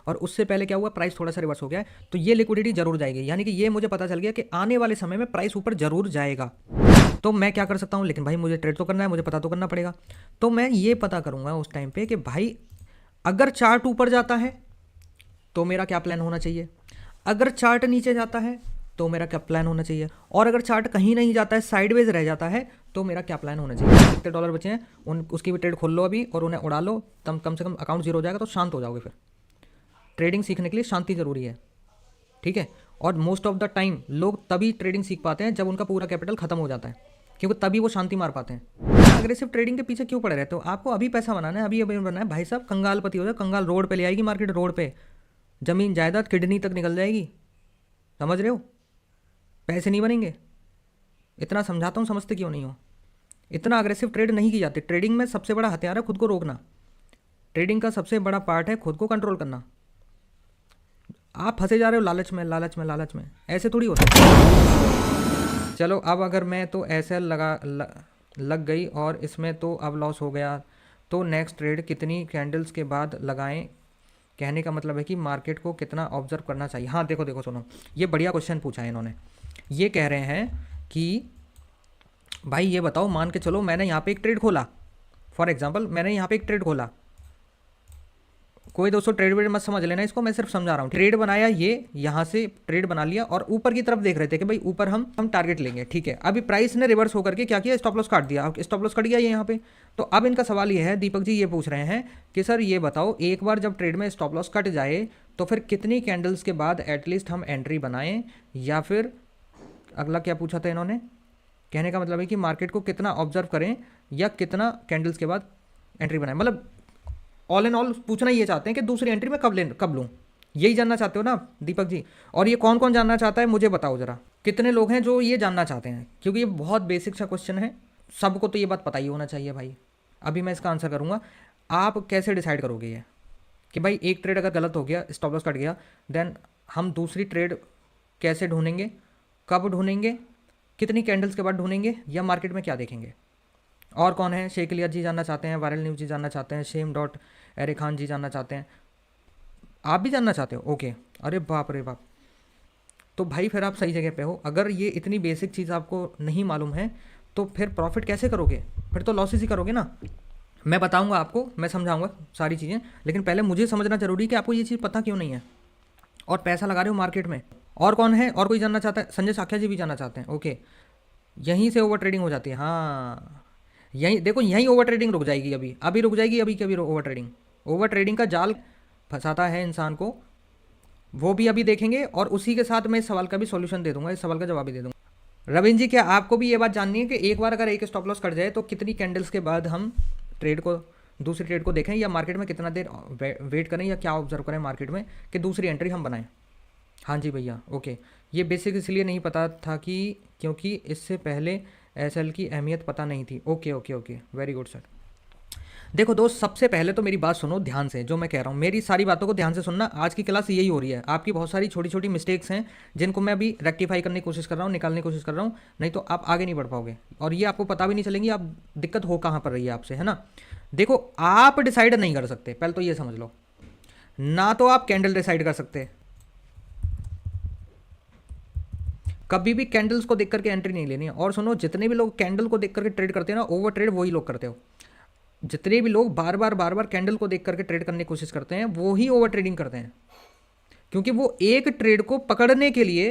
और उससे पहले क्या हुआ, प्राइस थोड़ा सा रिवर्स हो गया है, तो ये लिक्विडिटी जरूर जाएगी। यानी कि ये मुझे पता चल गया कि आने वाले समय में प्राइस ऊपर जरूर जाएगा। तो मैं क्या कर सकता हूँ, लेकिन भाई मुझे ट्रेड तो करना है, मुझे पता तो करना पड़ेगा। तो मैं ये पता करूँगा उस टाइम पे कि भाई अगर चार्ट ऊपर जाता है तो मेरा क्या प्लान होना चाहिए, अगर चार्ट नीचे जाता है तो मेरा क्या प्लान होना चाहिए, और अगर चार्ट कहीं नहीं जाता है, साइडवेज रह जाता है, तो मेरा क्या प्लान होना चाहिए। कितने डॉलर बचे हैं उसकी भी ट्रेड खोल लो अभी और उन्हें उड़ा लो, तब कम से कम अकाउंट जीरो हो जाएगा तो शांत हो जाओगे। फिर ट्रेडिंग सीखने के लिए शांति ज़रूरी है, ठीक है। और मोस्ट ऑफ द टाइम लोग तभी ट्रेडिंग सीख पाते हैं जब उनका पूरा कैपिटल खत्म हो जाता है, क्योंकि तभी वो शांति मार पाते हैं। अग्रेसिव ट्रेडिंग के पीछे क्यों पड़े रहते हो, आपको अभी पैसा बनाना है, अभी अभी बनना है भाई साहब। कंगालपति हो जाए, कंगाल रोड पे ले आएगी मार्केट, रोड पे जमीन जायदाद किडनी तक निकल जाएगी, समझ रहे हो। पैसे नहीं बनेंगे, इतना समझाता हूँ, समझते क्यों नहीं हो। इतना अग्रेसिव ट्रेड नहीं की जाती। ट्रेडिंग में सबसे बड़ा हथियार है खुद को रोकना। ट्रेडिंग का सबसे बड़ा पार्ट है खुद को कंट्रोल करना। आप फंसे जा रहे हो लालच में, लालच में, लालच में, ऐसे थोड़ी होता है। चलो अब अगर मैं तो ऐसे लग गई और इसमें तो अब लॉस हो गया, तो नेक्स्ट ट्रेड कितनी कैंडल्स के बाद लगाएं। कहने का मतलब है कि मार्केट को कितना ऑब्जर्व करना चाहिए। हाँ देखो देखो सुनो, ये बढ़िया क्वेश्चन पूछा है इन्होंने। ये कह रहे हैं कि भाई ये बताओ, मान के चलो मैंने यहाँ पे एक ट्रेड खोला, फॉर एग्जांपल मैंने यहाँ पे एक ट्रेड खोला, कोई दोस्तों ट्रेड वेड मत समझ लेना इसको, मैं सिर्फ समझा रहा हूँ। ट्रेड बनाया, ये यहाँ से ट्रेड बना लिया और ऊपर की तरफ देख रहे थे कि भाई ऊपर हम टारगेट लेंगे, ठीक है। अभी प्राइस ने रिवर्स होकर के क्या किया, स्टॉप लॉस काट दिया। स्टॉप लॉस कट गया ये यहाँ पे। तो अब इनका सवाल ये है, दीपक जी ये पूछ रहे हैं कि सर ये बताओ, एक बार जब ट्रेड में स्टॉप लॉस कट जाए तो फिर कितनी कैंडल्स के बाद एटलीस्ट हम एंट्री बनाएं, या फिर अगला क्या पूछा था इन्होंने, कहने का मतलब है कि मार्केट को कितना ऑब्जर्व करें या कितना कैंडल्स के बाद एंट्री बनाएं। मतलब ऑल एंड ऑल पूछना ये चाहते हैं कि दूसरी एंट्री में कब लूँ, यही जानना चाहते हो ना दीपक जी। और ये कौन कौन जानना चाहता है मुझे बताओ ज़रा, कितने लोग हैं जो ये जानना चाहते हैं, क्योंकि ये बहुत बेसिक सा क्वेश्चन है, सबको तो ये बात पता ही होना चाहिए भाई। अभी मैं इसका आंसर करूँगा, आप कैसे डिसाइड करोगे ये कि भाई एक ट्रेड अगर गलत हो गया, स्टॉप लॉस कट गया, देन हम दूसरी ट्रेड कैसे ढूंढेंगे, कब ढूंढेंगे, कितनी कैंडल्स के बाद ढूंढेंगे, या मार्केट में क्या देखेंगे। और कौन है, शेख लिया जी जानना चाहते हैं, वायरल न्यूज़ जी जानना चाहते हैं, शेम डॉट एरे खान जी जानना चाहते हैं, आप भी जानना चाहते हो, ओके। अरे बाप रे बाप, तो भाई फिर आप सही जगह पे हो। अगर ये इतनी बेसिक चीज़ आपको नहीं मालूम है तो फिर प्रॉफिट कैसे करोगे, फिर तो लॉसेस ही करोगे ना। मैं बताऊंगा आपको, मैं समझाऊंगा सारी चीज़ें, लेकिन पहले मुझे समझना जरूरी है कि आपको ये चीज़ पता क्यों नहीं है और पैसा लगा रहे हो मार्केट में। और कौन है, और कोई जानना चाहता है, संजय साख्या जी भी जानना चाहते हैं, ओके। यहीं से ओवर ट्रेडिंग हो जाती है, हाँ यहीं देखो, यहीं ओवर ट्रेडिंग रुक जाएगी, अभी रुक जाएगी, अभी कभी ओवर ट्रेडिंग का जाल फंसाता है इंसान को, वो भी अभी देखेंगे। और उसी के साथ मैं इस सवाल का भी सॉल्यूशन दे दूंगा, इस सवाल का जवाब भी दे दूंगा। रविंद्र जी क्या आपको भी ये बात जाननी है कि एक बार अगर एक स्टॉप लॉस कट जाए तो कितनी कैंडल्स के बाद हम दूसरी ट्रेड को देखें, या मार्केट में कितना देर वेट करें, या क्या ऑब्जर्व करें मार्केट में कि दूसरी एंट्री हम बनाएं। हाँ जी भैया, ओके। ये बेसिक इसलिए नहीं पता था कि क्योंकि इससे पहले एसएल की अहमियत पता नहीं थी, okay okay okay, very good sir. देखो दोस्त, सबसे पहले तो मेरी बात सुनो ध्यान से, जो मैं कह रहा हूँ मेरी सारी बातों को ध्यान से सुनना। आज की क्लास यही हो रही है, आपकी बहुत सारी छोटी छोटी मिस्टेक्स हैं जिनको मैं अभी रेक्टिफाई करने की कोशिश कर रहा हूँ, निकालने की कोशिश कर रहा हूँ, नहीं तो आप आगे नहीं बढ़ पाओगे और ये आपको पता भी नहीं चलेंगी आप दिक्कत हो कहाँ पर रही है आपसे, है ना। देखो आप डिसाइड नहीं कर सकते, पहले तो ये समझ लो ना, तो आप कैंडल डिसाइड कर सकते, कभी भी कैंडल्स को देख करके एंट्री नहीं लेनी है। और सुनो, जितने भी लोग कैंडल को देख करके ट्रेड करते हैं ना, ओवर ट्रेड वही लोग करते हो। जितने भी लोग बार बार कैंडल को देख करके ट्रेड करने की कोशिश करते हैं वो ही ओवर ट्रेडिंग करते हैं, क्योंकि वो एक ट्रेड को पकड़ने के लिए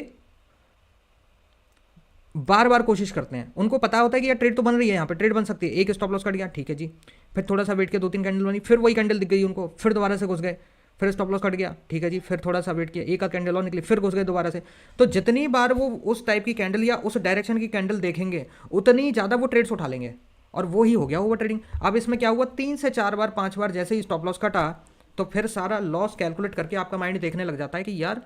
बार बार कोशिश करते हैं। उनको पता होता है कि यार ट्रेड तो बन रही है, यहाँ पे ट्रेड बन सकती है, एक स्टॉप लॉस कट गया, ठीक है जी, फिर थोड़ा सा वेट किया, 2-3 कैंडल बनी, फिर वही कैंडल दिख गई उनको, फिर दोबारा से घुस गए, फिर स्टॉप लॉस कट गया, ठीक है जी, फिर थोड़ा सा वेट किया, एक आध कैंडल और निकली, फिर घुस गए दोबारा से। तो जितनी बार वो उस टाइप की कैंडल या उस डायरेक्शन की कैंडल देखेंगे उतनी ज़्यादा वो ट्रेड्स उठा लेंगे, और वो ही हो गया ओवर ट्रेडिंग। अब इसमें क्या हुआ, 3 से 4 बार 5 बार जैसे ही स्टॉप लॉस कटा तो फिर सारा लॉस कैलकुलेट करके आपका माइंड देखने लग जाता है कि यार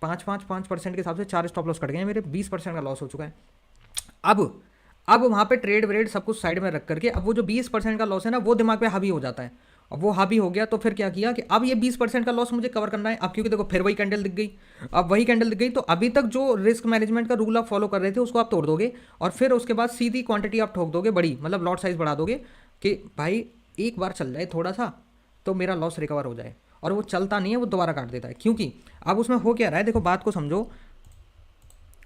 5% के हिसाब से 4 स्टॉप लॉस कट गए हैं मेरे, 20% का लॉस हो चुका है। अब वहाँ पे ट्रेड व्रेड सब कुछ साइड में रख करके अब वो जो 20% का लॉस है ना वो दिमाग पे हावी हो जाता है। अब वो हावी हो गया तो फिर क्या किया कि अब ये 20% का लॉस मुझे कवर करना है। अब क्योंकि देखो फिर वही कैंडल दिख गई, अब वही कैंडल दिख गई, तो अभी तक जो रिस्क मैनेजमेंट का रूल आप फॉलो कर रहे थे उसको आप तोड़ दोगे और फिर उसके बाद सीधी क्वांटिटी आप ठोक दोगे बड़ी, मतलब लॉट साइज बढ़ा दोगे कि भाई एक बार चल जाए थोड़ा सा तो मेरा लॉस रिकवर हो जाए। और वो चलता नहीं है, वो दोबारा काट देता है। क्योंकि अब उसमें हो क्या रहा है, देखो बात को समझो।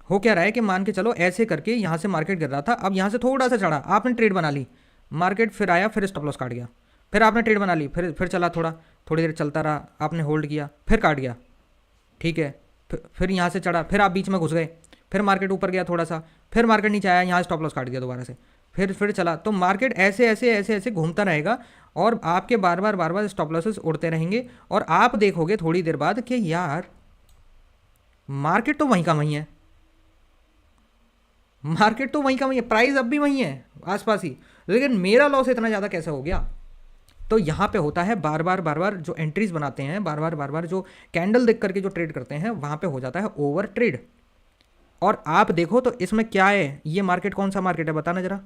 हो क्या रहा है कि मान के चलो ऐसे करके यहाँ से मार्केट गिर रहा था, अब यहाँ से थोड़ा सा चढ़ा, आपने ट्रेड बना ली, मार्केट फिर आया, फिर स्टॉप लॉस काट गया, फिर आपने ट्रेड बना ली, फिर चला, थोड़ी देर चलता रहा, आपने होल्ड किया, फिर काट गया, ठीक है, फिर यहाँ से चढ़ा, फिर आप बीच में घुस गए, फिर मार्केट ऊपर गया थोड़ा सा, फिर मार्केट नीचे आया, यहाँ स्टॉप लॉस काट दिया दोबारा से, फिर चला। तो मार्केट ऐसे ऐसे ऐसे ऐसे घूमता रहेगा और आपके बार बार स्टॉप लॉसेस उड़ते रहेंगे और आप देखोगे थोड़ी देर बाद कि यार मार्केट तो वहीं का वहीं है, मार्केट तो वहीं का वहीं है, प्राइस अब भी वहीं है आसपास ही, लेकिन मेरा लॉस इतना ज़्यादा कैसे हो गया। तो यहाँ पे होता है बार बार जो एंट्रीज बनाते हैं, बार बार जो कैंडल देख करके जो ट्रेड करते हैं, वहाँ पे हो जाता है ओवर ट्रेड। और आप देखो तो इसमें क्या है, ये मार्केट कौन सा मार्केट है बताना जरा,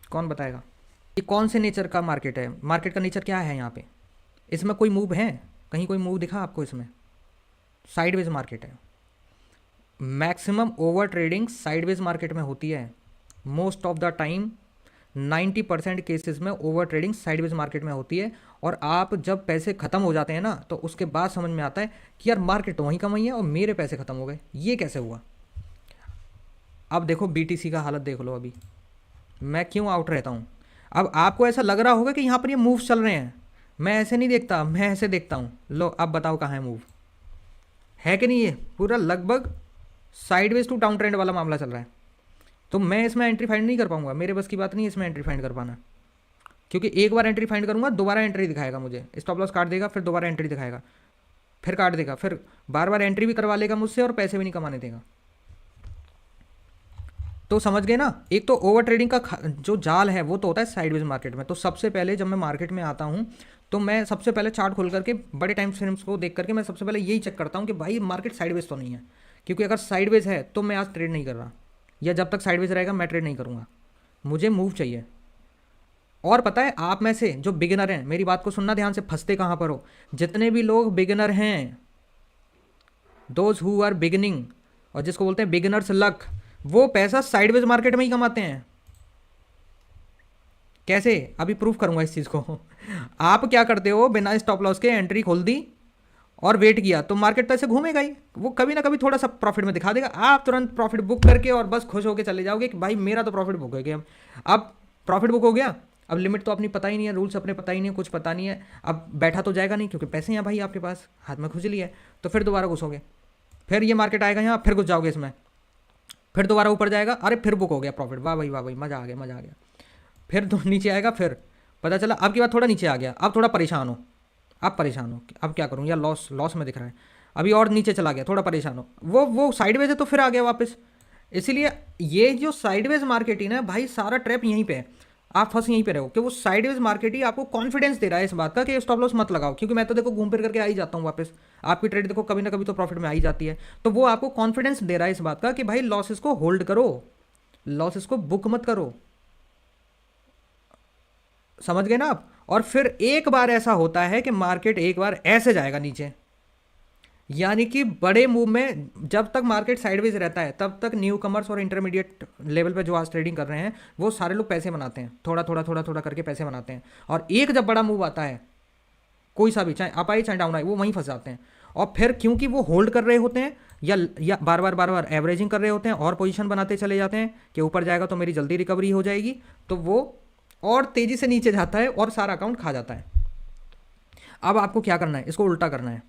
कौन बताएगा, ये कौन से नेचर का मार्केट है, मार्केट का नेचर क्या है यहाँ पे, इसमें कोई मूव है, कहीं कोई मूव दिखा आपको इसमें, साइडवेज मार्केट है। Maximum over trading sideways market में होती है, most of the time 90% cases में ओवर ट्रेडिंग साइडवेज मार्केट में होती है। और आप जब पैसे खत्म हो जाते हैं ना, तो उसके बाद समझ में आता है कि यार मार्केट तो वहीं का वहीं है और मेरे पैसे खत्म हो गए, ये कैसे हुआ। अब देखो बीटीसी का हालत देख लो, अभी मैं क्यों आउट रहता हूँ। अब आपको ऐसा लग रहा होगा कि यहाँ पर ये मूव चल रहे हैं, मैं ऐसे नहीं देखता, मैं ऐसे देखता हूँ। लो अब बताओ कहाँ है मूव, है कि नहीं, ये पूरा लगभग साइडवेज टू डाउन ट्रेंड वाला मामला चल रहा है। तो मैं इसमें एंट्री फाइंड नहीं कर पाऊंगा, मेरे बस की बात नहीं है इसमें एंट्री फाइंड कर पाना, क्योंकि एक बार एंट्री फाइंड करूंगा दोबारा एंट्री दिखाएगा मुझे, स्टॉप लॉस काट देगा, फिर दोबारा एंट्री दिखाएगा, फिर काट देगा, फिर बार बार एंट्री भी करवा लेगा मुझसे और पैसे भी नहीं कमाने देगा। तो समझ गए ना, एक तो ओवर ट्रेडिंग का जो जाल है वो तो होता है साइडवेज मार्केट में। तो सबसे पहले जब मैं मार्केट में आता हूँ तो मैं सबसे पहले चार्ट खोल करके बड़े टाइम फ्रेम्स को देख करके मैं सबसे पहले यही चेक करता हूँ कि भाई मार्केट साइडवेज तो नहीं है, क्योंकि अगर साइडवेज है तो मैं आज ट्रेड नहीं कर रहा, या जब तक साइडवेज रहेगा मैं ट्रेड नहीं करूँगा, मुझे मूव चाहिए। और पता है आप में से जो बिगिनर हैं, मेरी बात को सुनना ध्यान से, फंसते कहाँ पर हो, जितने भी लोग बिगिनर हैं, दोज हु आर बिगिनिंग, और जिसको बोलते हैं बिगिनर्स लक, वो पैसा साइडवेज मार्केट में ही कमाते हैं। कैसे, अभी प्रूफ करूंगा इस चीज़ को। आप क्या करते हो, बिना स्टॉप लॉस के एंट्री खोल दी और वेट किया, तो मार्केट तो ऐसे घूमेगा ही, वो कभी ना कभी थोड़ा सा प्रॉफिट में दिखा देगा, आप तुरंत प्रॉफिट बुक करके और बस खुश होकर चले जाओगे कि भाई मेरा तो प्रॉफिट बुक हो गया। अब प्रॉफिट बुक हो गया, अब लिमिट तो अपनी पता ही नहीं है, रूल्स अपने पता ही नहीं है, कुछ पता नहीं है, अब बैठा तो जाएगा नहीं क्योंकि पैसे हैं भाई आपके पास, हाथ में खुजली है, तो फिर दोबारा घुसोगे, फिर ये मार्केट आएगा यहाँ, फिर घुस जाओगे इसमें, फिर दोबारा ऊपर जाएगा, अरे फिर बुक हो गया प्रॉफिट, वाह भाई मज़ा आ गया मज़ा आ गया, फिर तो नीचे आएगा, फिर पता चला अब की बात थोड़ा नीचे आ गया, अब थोड़ा परेशान हो, अब परेशान हो, अब क्या करूँ यार, लॉस में दिख रहा है, अभी और नीचे चला गया, थोड़ा परेशान हो, वो साइडवेज है तो फिर आ गया वापस। इसीलिए ये जो साइडवेज मार्केट ही ना भाई, सारा ट्रैप यहीं पे है, आप फंस यहीं पे रहो कि वो साइडवेज मार्केट ही आपको कॉन्फिडेंस दे रहा है इस बात का कि स्टॉप लॉस मत लगाओ, क्योंकि मैं तो देखो घूम फिर करके आ ही जाता हूँ वापस, आपकी ट्रेड देखो कभी ना कभी तो प्रॉफिट में आ ही जाती है। तो वो आपको कॉन्फिडेंस दे रहा है इस बात का कि भाई लॉसेस को होल्ड करो, लॉसेस को बुक मत करो, समझ गए ना आप। और फिर एक बार ऐसा होता है कि मार्केट एक बार ऐसे जाएगा नीचे, यानी कि बड़े मूव में जब तक मार्केट साइडवेज रहता है तब तक न्यू कमर्स और इंटरमीडिएट लेवल पे जो आज ट्रेडिंग कर रहे हैं वो सारे लोग पैसे बनाते हैं, थोड़ा करके पैसे बनाते हैं। और एक जब बड़ा मूव आता है कोई सा भी, चाहे अप आए चाहे डाउन आए, वो वहीं फंस जाते हैं। और फिर क्योंकि वो होल्ड कर रहे होते हैं या बार बार एवरेजिंग कर रहे होते हैं और पोजीशन बनाते चले जाते हैं कि ऊपर जाएगा तो मेरी जल्दी रिकवरी हो जाएगी, तो वो और तेज़ी से नीचे जाता है और सारा अकाउंट खा जाता है। अब आपको क्या करना है, इसको उल्टा करना है,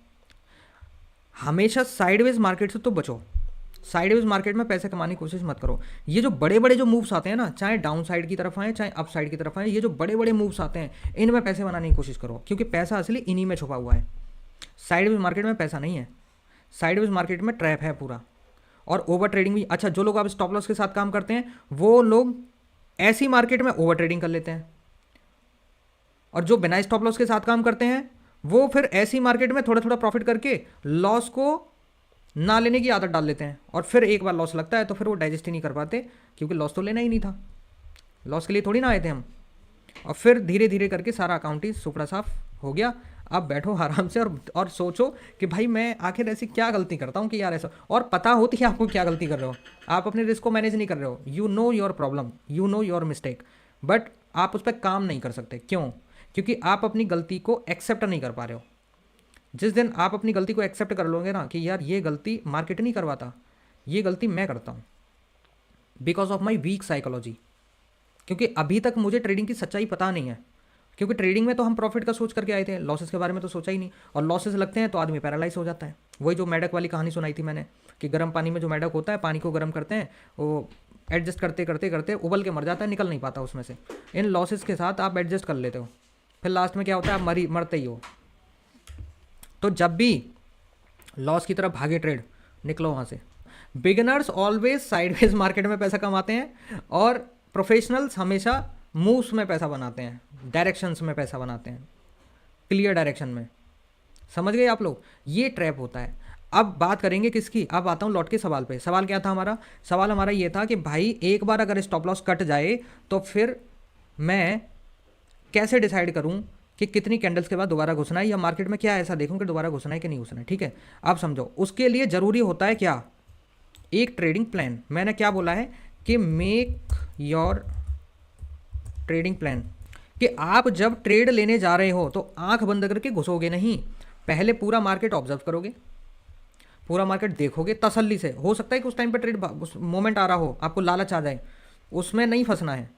हमेशा साइडवेज मार्केट से तो बचो, साइडवेज मार्केट में पैसे कमाने की कोशिश मत करो। ये जो बड़े बड़े जो मूव्स आते हैं ना, चाहे डाउन साइड की तरफ आए चाहे अप साइड की तरफ आए, ये जो बड़े बड़े मूव्स आते हैं इनमें पैसे बनाने की कोशिश करो, क्योंकि पैसा असली इन्हीं में छुपा हुआ है। साइडवेज मार्केट में पैसा नहीं है, साइडवेज मार्केट में ट्रैप है पूरा। और ओवर ट्रेडिंग भी, अच्छा जो लोग आप स्टॉप लॉस के साथ काम करते हैं वो लोग ऐसी मार्केट में ओवर ट्रेडिंग कर लेते हैं, और जो बिना स्टॉप लॉस के साथ काम करते हैं वो फिर ऐसी मार्केट में थोड़ा प्रॉफिट करके लॉस को ना लेने की आदत डाल लेते हैं, और फिर एक बार लॉस लगता है तो फिर वो डाइजेस्ट ही नहीं कर पाते, क्योंकि लॉस तो लेना ही नहीं था, लॉस के लिए थोड़ी ना आए थे हम। और फिर धीरे धीरे करके सारा अकाउंट ही सुपड़ा साफ हो गया। अब बैठो आराम से और सोचो कि भाई मैं आखिर ऐसी क्या गलती करता हूँ कि यार ऐसा, और पता होती है आपको क्या गलती कर रहे हो, आप अपने रिस्क को मैनेज नहीं कर रहे हो, you know your problem, you know your mistake, but आप उस पर काम नहीं कर सकते। क्यों? क्योंकि आप अपनी गलती को एक्सेप्ट नहीं कर पा रहे हो। जिस दिन आप अपनी गलती को एक्सेप्ट कर लोगे ना कि यार ये गलती मार्केट नहीं करवाता, ये गलती मैं करता हूँ because of my weak psychology, क्योंकि अभी तक मुझे ट्रेडिंग की सच्चाई पता नहीं है। क्योंकि ट्रेडिंग में तो हम प्रॉफिट का सोच करके आए थे, लॉसेस के बारे में तो सोचा ही नहीं, और लॉसेस लगते हैं तो आदमी पैरालाइज हो जाता है। वही जो मेढक वाली कहानी सुनाई थी मैंने कि गर्म पानी में जो मेढक होता है, पानी को गर्म करते हैं, वो एडजस्ट करते करते करते उबल के मर जाता है, निकल नहीं पाता उसमें से। इन लॉसेस के साथ आप एडजस्ट कर लेते हो, फिर लास्ट में क्या होता है, आप मरते ही हो। तो जब भी लॉस की तरफ भागे ट्रेड, निकलो वहाँ से। बिगिनर्स ऑलवेज साइडवेज मार्केट में पैसा कमाते हैं और प्रोफेशनल्स हमेशा मूव्स में पैसा बनाते हैं, डायरेक्शंस में पैसा बनाते हैं, क्लियर डायरेक्शन में। समझ गए आप लोग, ये ट्रैप होता है। अब बात करेंगे किसकी, अब आता हूँ लौट के सवाल पे। सवाल क्या था हमारा, सवाल हमारा ये था कि भाई एक बार अगर स्टॉप लॉस कट जाए तो फिर मैं कैसे डिसाइड करूँ कि कितनी कैंडल्स के बाद दोबारा घुसना है, या मार्केट में क्या ऐसा देखूँ कि दोबारा घुसना है कि नहीं घुसना है। ठीक है, अब समझो उसके लिए ज़रूरी होता है क्या, एक ट्रेडिंग प्लान। मैंने क्या बोला है कि मेक योर ट्रेडिंग प्लान, कि आप जब ट्रेड लेने जा रहे हो तो आंख बंद करके घुसोगे नहीं, पहले पूरा मार्केट ऑब्जर्व करोगे, पूरा मार्केट देखोगे तसल्ली से। हो सकता है कि उस टाइम पर ट्रेड मोमेंट आ रहा हो, आपको लालच आ जाए, उसमें नहीं फंसना है।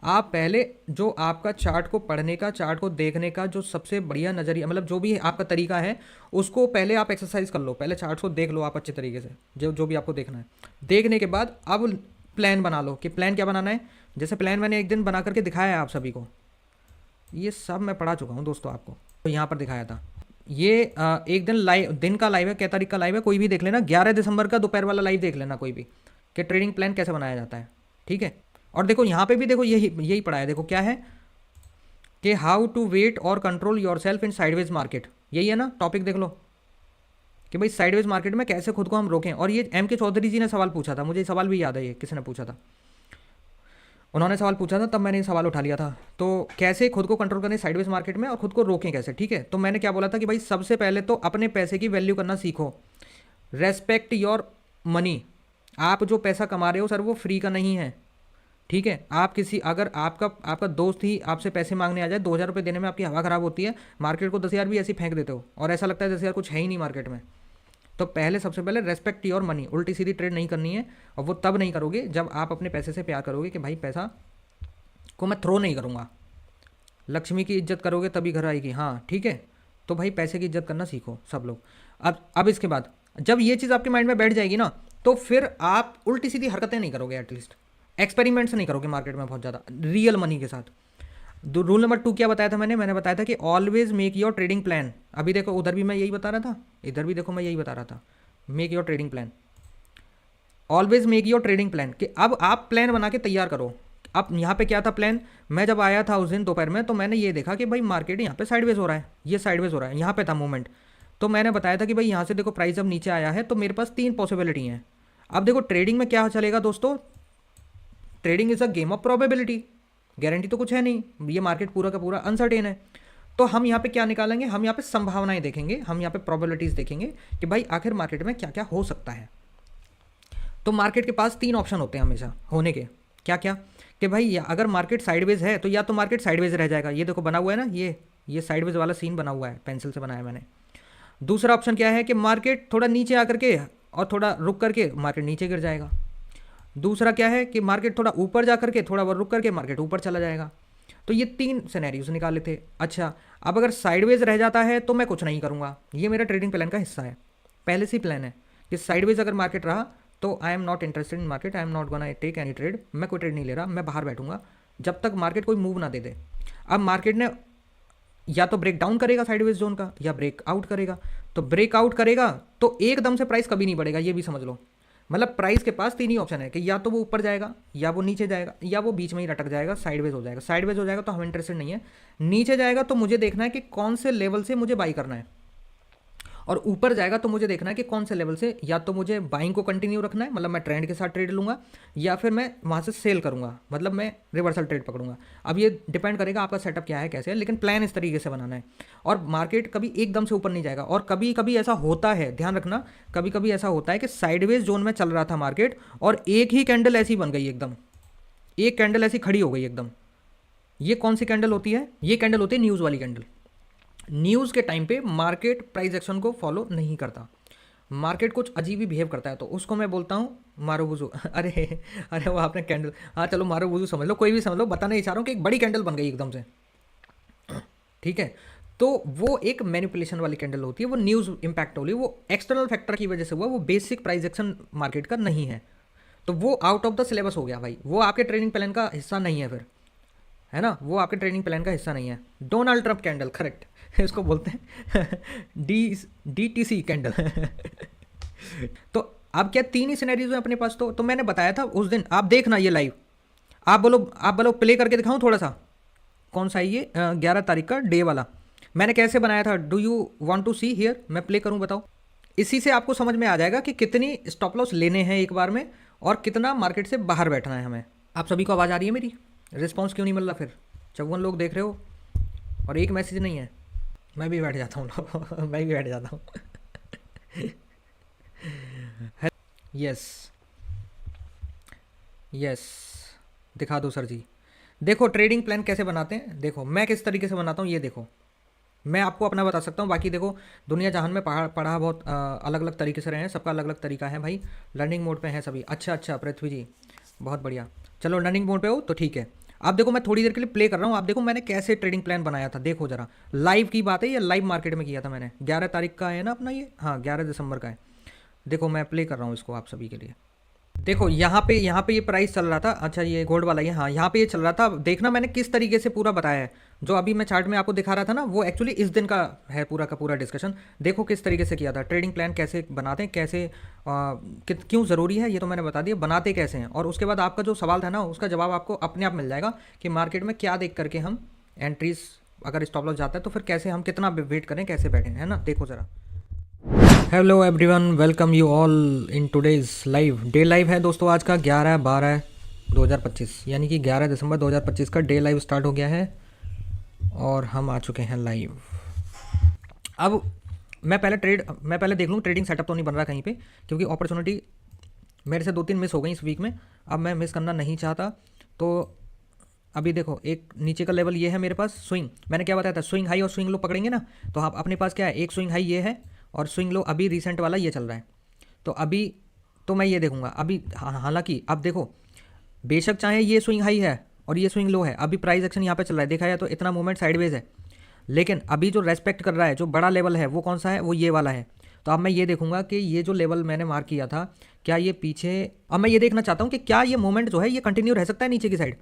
आप पहले जो आपका चार्ट को पढ़ने का, चार्ट को देखने का जो सबसे बढ़िया नज़रिया, मतलब जो भी आपका तरीका है, उसको पहले आप एक्सरसाइज कर लो। पहले चार्ट को देख लो आप अच्छे तरीके से, जो भी आपको देखना है। देखने के बाद अब प्लान बना लो कि प्लान क्या बनाना है। जैसे प्लान मैंने एक दिन बना करके दिखाया है आप सभी को, ये सब मैं पढ़ा चुका हूँ दोस्तों आपको, तो यहाँ पर दिखाया था। ये एक दिन लाइव, दिन का लाइव है, क्या तारीख का लाइव है कोई भी देख लेना, 11 दिसंबर का दोपहर वाला लाइव देख लेना कोई भी, कि ट्रेडिंग प्लान कैसे बनाया जाता है। ठीक है, और देखो यहाँ पे भी देखो यही पढ़ा है, देखो क्या है कि हाउ टू वेट और control your self in sideways market, यही है ना टॉपिक। देख लो कि भाई साइडवेज मार्केट में कैसे खुद को हम रोकें। और ये M.K. चौधरी जी ने सवाल पूछा था, मुझे सवाल भी याद है, ये किसने पूछा था, उन्होंने सवाल पूछा था, तब मैंने ये सवाल उठा लिया था। तो कैसे खुद को कंट्रोल करें साइडवेज मार्केट में और खुद को रोकें कैसे। ठीक है, तो मैंने क्या बोला था कि भाई सबसे पहले तो अपने पैसे की वैल्यू करना सीखो, रेस्पेक्ट योर मनी। आप जो पैसा कमा रहे हो सर वो फ्री का नहीं है। ठीक है, आप किसी, अगर आपका दोस्त ही आपसे पैसे मांगने आ जाए, 2,000 रुपये देने में आपकी हवा ख़राब होती है, मार्केट को 10,000 भी ऐसे फेंक देते हो और ऐसा लगता है 10,000 कुछ है ही नहीं मार्केट में। तो पहले सबसे पहले रेस्पेक्ट योर मनी, उल्टी सीधी ट्रेड नहीं करनी है। और वो तब नहीं करोगे जब आप अपने पैसे से प्यार करोगे कि भाई पैसा को मैं थ्रो नहीं करूँगा। लक्ष्मी की इज्जत करोगे तभी घर आएगी। हाँ ठीक है, तो भाई पैसे की इज्जत करना सीखो सब लोग। अब इसके बाद जब ये चीज़ आपके माइंड में बैठ जाएगी ना, तो फिर आप उल्टी सीधी हरकतें नहीं करोगे, एटलीस्ट एक्सपेरिमेंट्स नहीं करोगे मार्केट में बहुत ज़्यादा रियल मनी के साथ। रूल नंबर 2 क्या बताया था मैंने बताया था कि always make your trading plan. अभी देखो उधर भी मैं यही बता रहा था, इधर भी देखो मैं यही बता रहा था, make your trading plan, always make your trading plan. कि अब आप प्लान बना के तैयार करो। अब यहाँ पे क्या था प्लान, मैं जब आया था उस दिन दोपहर में, तो मैंने ये देखा कि भाई मार्केट यहाँ पे साइडवेज हो रहा है, ये साइडवेज हो रहा है, यहाँ पे था मूवमेंट। तो मैंने बताया था कि भाई यहाँ से देखो प्राइस जब नीचे आया है तो मेरे पास 3 पॉसिबिलिटी हैं। अब देखो ट्रेडिंग में क्या चलेगा दोस्तों, trading is a game of probability, guarantee तो कुछ है नहीं, ये मार्केट पूरा का पूरा अनसर्टेन है। तो हम यहाँ पे क्या निकालेंगे, हम यहाँ पे संभावनाएं देखेंगे, हम यहाँ पे प्रोबेबिलिटीज़ देखेंगे कि भाई आखिर मार्केट में क्या क्या हो सकता है। तो मार्केट के पास 3 ऑप्शन होते हैं हमेशा होने के, क्या क्या, कि भाई अगर मार्केट साइडवेज है तो या तो मार्केट साइडवेज रह जाएगा, ये देखो बना हुआ है ना, ये साइडवेज वाला सीन बना हुआ है, पेंसिल से बनाया मैंने। दूसरा ऑप्शन क्या है कि मार्केट थोड़ा नीचे आकर के और थोड़ा रुक करके मार्केट नीचे गिर जाएगा। दूसरा क्या है कि मार्केट थोड़ा ऊपर जा करके थोड़ा और रुक करके मार्केट ऊपर चला जाएगा। तो ये 3 सिनेरियोज निकाले थे। अच्छा, अब अगर साइडवेज रह जाता है तो मैं कुछ नहीं करूँगा, ये मेरा ट्रेडिंग प्लान का हिस्सा है, पहले से ही प्लान है कि साइडवेज अगर मार्केट रहा तो I am not interested in market, I am not gonna take any trade, मैं कोई ट्रेड नहीं ले रहा, मैं बाहर बैठूंगा जब तक मार्केट कोई मूव ना दे दे। अब मार्केट ने या तो ब्रेक डाउन करेगा साइडवेज जोन का या ब्रेक आउट करेगा। तो ब्रेक आउट करेगा तो एकदम से प्राइस कभी नहीं बढ़ेगा, ये भी समझ लो। मतलब प्राइस के पास 3 ही ऑप्शन है कि या तो वो ऊपर जाएगा, या वो नीचे जाएगा, या वो बीच में ही लटक जाएगा, साइडवेज हो जाएगा। साइडवेज हो जाएगा तो हम इंटरेस्टेड नहीं है। नीचे जाएगा तो मुझे देखना है कि कौन से लेवल से मुझे बाई करना है, और ऊपर जाएगा तो मुझे देखना है कि कौन से लेवल से या तो मुझे बाइंग को कंटिन्यू रखना है, मतलब मैं ट्रेंड के साथ ट्रेड लूँगा, या फिर मैं वहाँ से सेल करूँगा, मतलब मैं रिवर्सल ट्रेड पकड़ूंगा। अब ये डिपेंड करेगा आपका सेटअप क्या है, कैसे है, लेकिन प्लान इस तरीके से बनाना है। और मार्केट कभी एकदम से ऊपर नहीं जाएगा, और कभी कभी ऐसा होता है, ध्यान रखना, कभी कभी ऐसा होता है कि साइडवेज जोन में चल रहा था मार्केट और एक ही कैंडल ऐसी बन गई, एकदम एक कैंडल ऐसी खड़ी हो गई एकदम। ये कौन सी कैंडल होती है, ये कैंडल होती है न्यूज़ वाली कैंडल। न्यूज़ के टाइम पे मार्केट प्राइस एक्शन को फॉलो नहीं करता, मार्केट कुछ अजीब ही बिहेव करता है, तो उसको मैं बोलता हूँ मारो वुजू। अरे वो आपने कैंडल, हाँ चलो मारो वुजू समझ लो, कोई भी समझ लो, बताना ही चाह रहा हूँ कि एक बड़ी कैंडल बन गई एकदम से, ठीक है। तो वो एक मैनिपुलेशन वाली कैंडल होती है, वो न्यूज़ इम्पैक्ट हो रही है, वो एक्सटर्नल फैक्टर की वजह से हुआ, वो बेसिक प्राइस एक्शन मार्केट का नहीं है, तो वो आउट ऑफ द सिलेबस हो गया भाई, वो आपके ट्रेडिंग प्लान का हिस्सा नहीं है फिर, है ना, वो आपके ट्रेडिंग प्लान का हिस्सा नहीं है। डोनाल्ड ट्रंप कैंडल, करेक्ट इसको बोलते हैं DTC कैंडल। तो अब क्या 3 ही सिनेरियोज हैं अपने पास, तो मैंने बताया था उस दिन, आप देखना ये लाइव, आप बोलो प्ले करके दिखाऊं थोड़ा सा, कौन सा है ये 11 तारीख का डे वाला, मैंने कैसे बनाया था, do you want to see here, मैं प्ले करूं बताओ। इसी से आपको समझ में आ जाएगा कि कितनी स्टॉप लॉस लेने हैं एक बार में और कितना मार्केट से बाहर बैठना है हमें। आप सभी को आवाज़ आ रही है मेरी, रिस्पॉन्स क्यों नहीं मिल रहा फिर, 54 लोग देख रहे हो और एक मैसेज नहीं है, मैं भी बैठ जाता हूँ मैं भी बैठ जाता हूँ। यस यस, दिखा दो सर जी। देखो ट्रेडिंग प्लान कैसे बनाते हैं, देखो मैं किस तरीके से बनाता हूँ, ये देखो मैं आपको अपना बता सकता हूँ, बाकी देखो दुनिया जहान में पढ़ा बहुत अलग अलग तरीके से रहे हैं, सबका अलग अलग तरीका है भाई। लर्निंग मोड पे हैं सभी, अच्छा पृथ्वी जी बहुत बढ़िया, चलो लर्निंग मोड पे हो तो ठीक है। आप देखो मैं थोड़ी देर के लिए प्ले कर रहा हूँ, आप देखो मैंने कैसे ट्रेडिंग प्लान बनाया था, देखो जरा, लाइव की बात है ये, लाइव मार्केट में किया था मैंने, 11 तारीख का है ना अपना ये, हाँ 11 दिसंबर का है। देखो मैं प्ले कर रहा हूँ इसको आप सभी के लिए, देखो यहाँ पे ये प्राइस चल रहा था, अच्छा ये गोल्ड वाला ये, हाँ यहाँ पे ये चल रहा था, देखना मैंने किस तरीके से पूरा बताया है, जो अभी मैं चार्ट में आपको दिखा रहा था ना, वो एक्चुअली इस दिन का है पूरा का पूरा डिस्कशन। देखो किस तरीके से किया था, ट्रेडिंग प्लान कैसे बनाते हैं, कैसे क्यों ज़रूरी है ये तो मैंने बता दिया, बनाते कैसे हैं, और उसके बाद आपका जो सवाल था ना उसका जवाब आपको अपने आप मिल जाएगा कि मार्केट में क्या देख करके हम एंट्रीज, अगर स्टॉप लॉस जाता है तो फिर कैसे हम कितना वेट करें, कैसे बैठें, है ना। देखो ज़रा, hello everyone, welcome you all in today's live, day live है दोस्तों आज का 11/12/2025, यानी कि 11 दिसंबर 2025 का डे लाइव स्टार्ट हो गया है और हम आ चुके हैं लाइव। अब मैं पहले देख लूँ ट्रेडिंग सेटअप तो नहीं बन रहा कहीं पे, क्योंकि अपॉर्चुनिटी मेरे से 2-3 मिस हो गई इस वीक में, अब मैं मिस करना नहीं चाहता। तो अभी देखो एक नीचे का लेवल ये है मेरे पास, स्विंग मैंने क्या बताया था, स्विंग हाई और स्विंग लो पकड़ेंगे ना, तो आप अपने पास क्या है, एक स्विंग हाई ये है और स्विंग लो अभी रिसेंट वाला ये चल रहा है, तो अभी तो मैं ये देखूंगा अभी, हालांकि अब देखो बेशक चाहे ये स्विंग हाई है और ये स्विंग लो है, अभी प्राइस एक्शन यहाँ पे चल रहा है, देखा जाए तो इतना मूवमेंट साइडवेज है, लेकिन अभी जो रेस्पेक्ट कर रहा है, जो बड़ा लेवल है वो कौन सा है, वो ये वाला है। तो अब मैं ये देखूंगा कि ये जो लेवल मैंने मार्क किया था क्या ये पीछे, अब मैं ये देखना चाहता हूँ कि क्या ये मोमेंट जो है ये कंटिन्यू रह सकता है नीचे की साइड,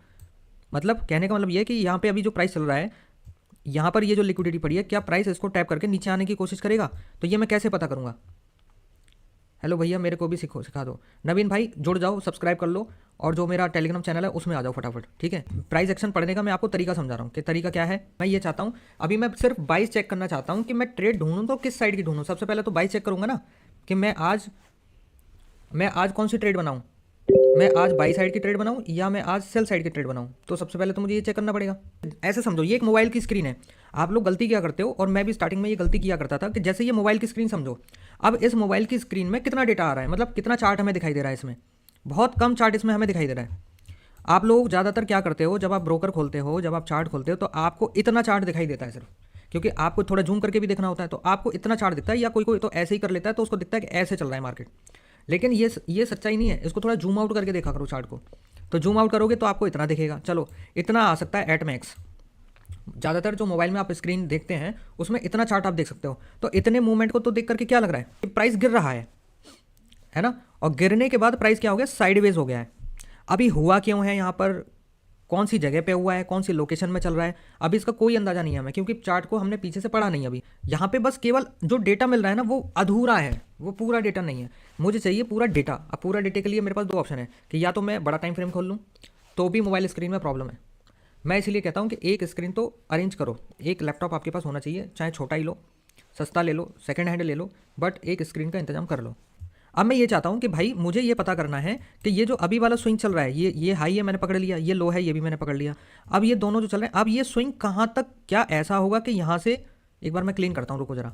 मतलब कहने का मतलब ये है कि यहाँ पे अभी जो प्राइस चल रहा है, यहाँ पर ये जो लिक्विडिटी पड़ी है, क्या प्राइस इसको टैप करके नीचे आने की कोशिश करेगा, तो ये मैं कैसे पता करूँगा। हेलो भैया मेरे को भी सिखा दो, नवीन भाई जुड़ जाओ, सब्सक्राइब कर लो, और जो मेरा टेलीग्राम चैनल है उसमें आ जाओ फटाफट, ठीक है। प्राइस एक्शन पढ़ने का मैं आपको तरीका समझा रहा हूँ कि तरीका क्या है। मैं ये चाहता हूँ, अभी मैं सिर्फ बाइस चेक करना चाहता हूँ कि मैं ट्रेड ढूंढूँ तो किस साइड की ढूंढूँ। सबसे पहले तो बाइस चेक करूँगा ना कि मैं आज कौन सी ट्रेड बनाऊँ, मैं आज बाई साइड की ट्रेड बनाऊं या मैं आज सेल साइड की ट्रेड बनाऊं। तो सबसे पहले तो मुझे ये चेक करना पड़ेगा। ऐसे समझो ये एक मोबाइल की स्क्रीन है, आप लोग गलती क्या करते हो, और मैं भी स्टार्टिंग में ये गलती किया करता था कि जैसे ये मोबाइल की स्क्रीन समझो, अब इस मोबाइल की स्क्रीन में कितना डेटा आ रहा है, मतलब कितना चार्ट हमें दिखाई दे रहा है, इसमें बहुत कम चार्ट इसमें हमें दिखाई दे रहा है। आप लोग ज़्यादातर क्या करते हो, जब आप ब्रोकर खोलते हो, जब आप चार्ट खोलते हो, तो आपको इतना चार्ट दिखाई देता है सिर्फ, क्योंकि आपको थोड़ा जूम करके भी देखना होता है, तो आपको इतना चार्ट दिखता है, या कोई कोई तो ऐसे ही कर लेता है तो उसको दिखता है कि ऐसे चल रहा है मार्केट, लेकिन ये सच्चाई नहीं है। इसको थोड़ा जूम आउट करके देखा करो चार्ट को, तो जूम आउट करोगे तो आपको इतना दिखेगा, चलो इतना आ सकता है एट मैक्स। ज़्यादातर जो मोबाइल में आप स्क्रीन देखते हैं उसमें इतना चार्ट आप देख सकते हो। तो इतने मूवमेंट को तो देख करके क्या लग रहा है कि प्राइस गिर रहा है ना, और गिरने के बाद प्राइस क्या हो गया, साइडवेज हो गया है। अभी हुआ क्यों है यहाँ पर, कौन सी जगह पे हुआ है, कौन सी लोकेशन में चल रहा है, अभी इसका कोई अंदाज़ा नहीं है हमें, क्योंकि चार्ट को हमने पीछे से पढ़ा नहीं अभी। यहाँ पे बस केवल जो डेटा मिल रहा है ना वो अधूरा है, वो पूरा डेटा नहीं है, मुझे चाहिए पूरा डेटा। अब पूरा डेटा के लिए मेरे पास दो ऑप्शन है कि या तो मैं बड़ा टाइम फ्रेम खोल लूँ, तो भी मोबाइल स्क्रीन में प्रॉब्लम है। मैं इसीलिए कहता हूँ कि एक स्क्रीन तो अरेंज करो, एक लैपटॉप आपके पास होना चाहिए, चाहे छोटा ही लो, सस्ता ले लो, सेकेंड हैंड ले लो, बट एक स्क्रीन का इंतजाम कर लो। अब मैं ये चाहता हूँ कि भाई मुझे ये पता करना है कि ये जो अभी वाला स्विंग चल रहा है, ये हाई है मैंने पकड़ लिया, ये लो है ये भी मैंने पकड़ लिया, अब ये दोनों जो चल रहे हैं, अब ये स्विंग कहाँ तक, क्या ऐसा होगा कि यहाँ से, एक बार मैं क्लीन करता हूँ, रुको जरा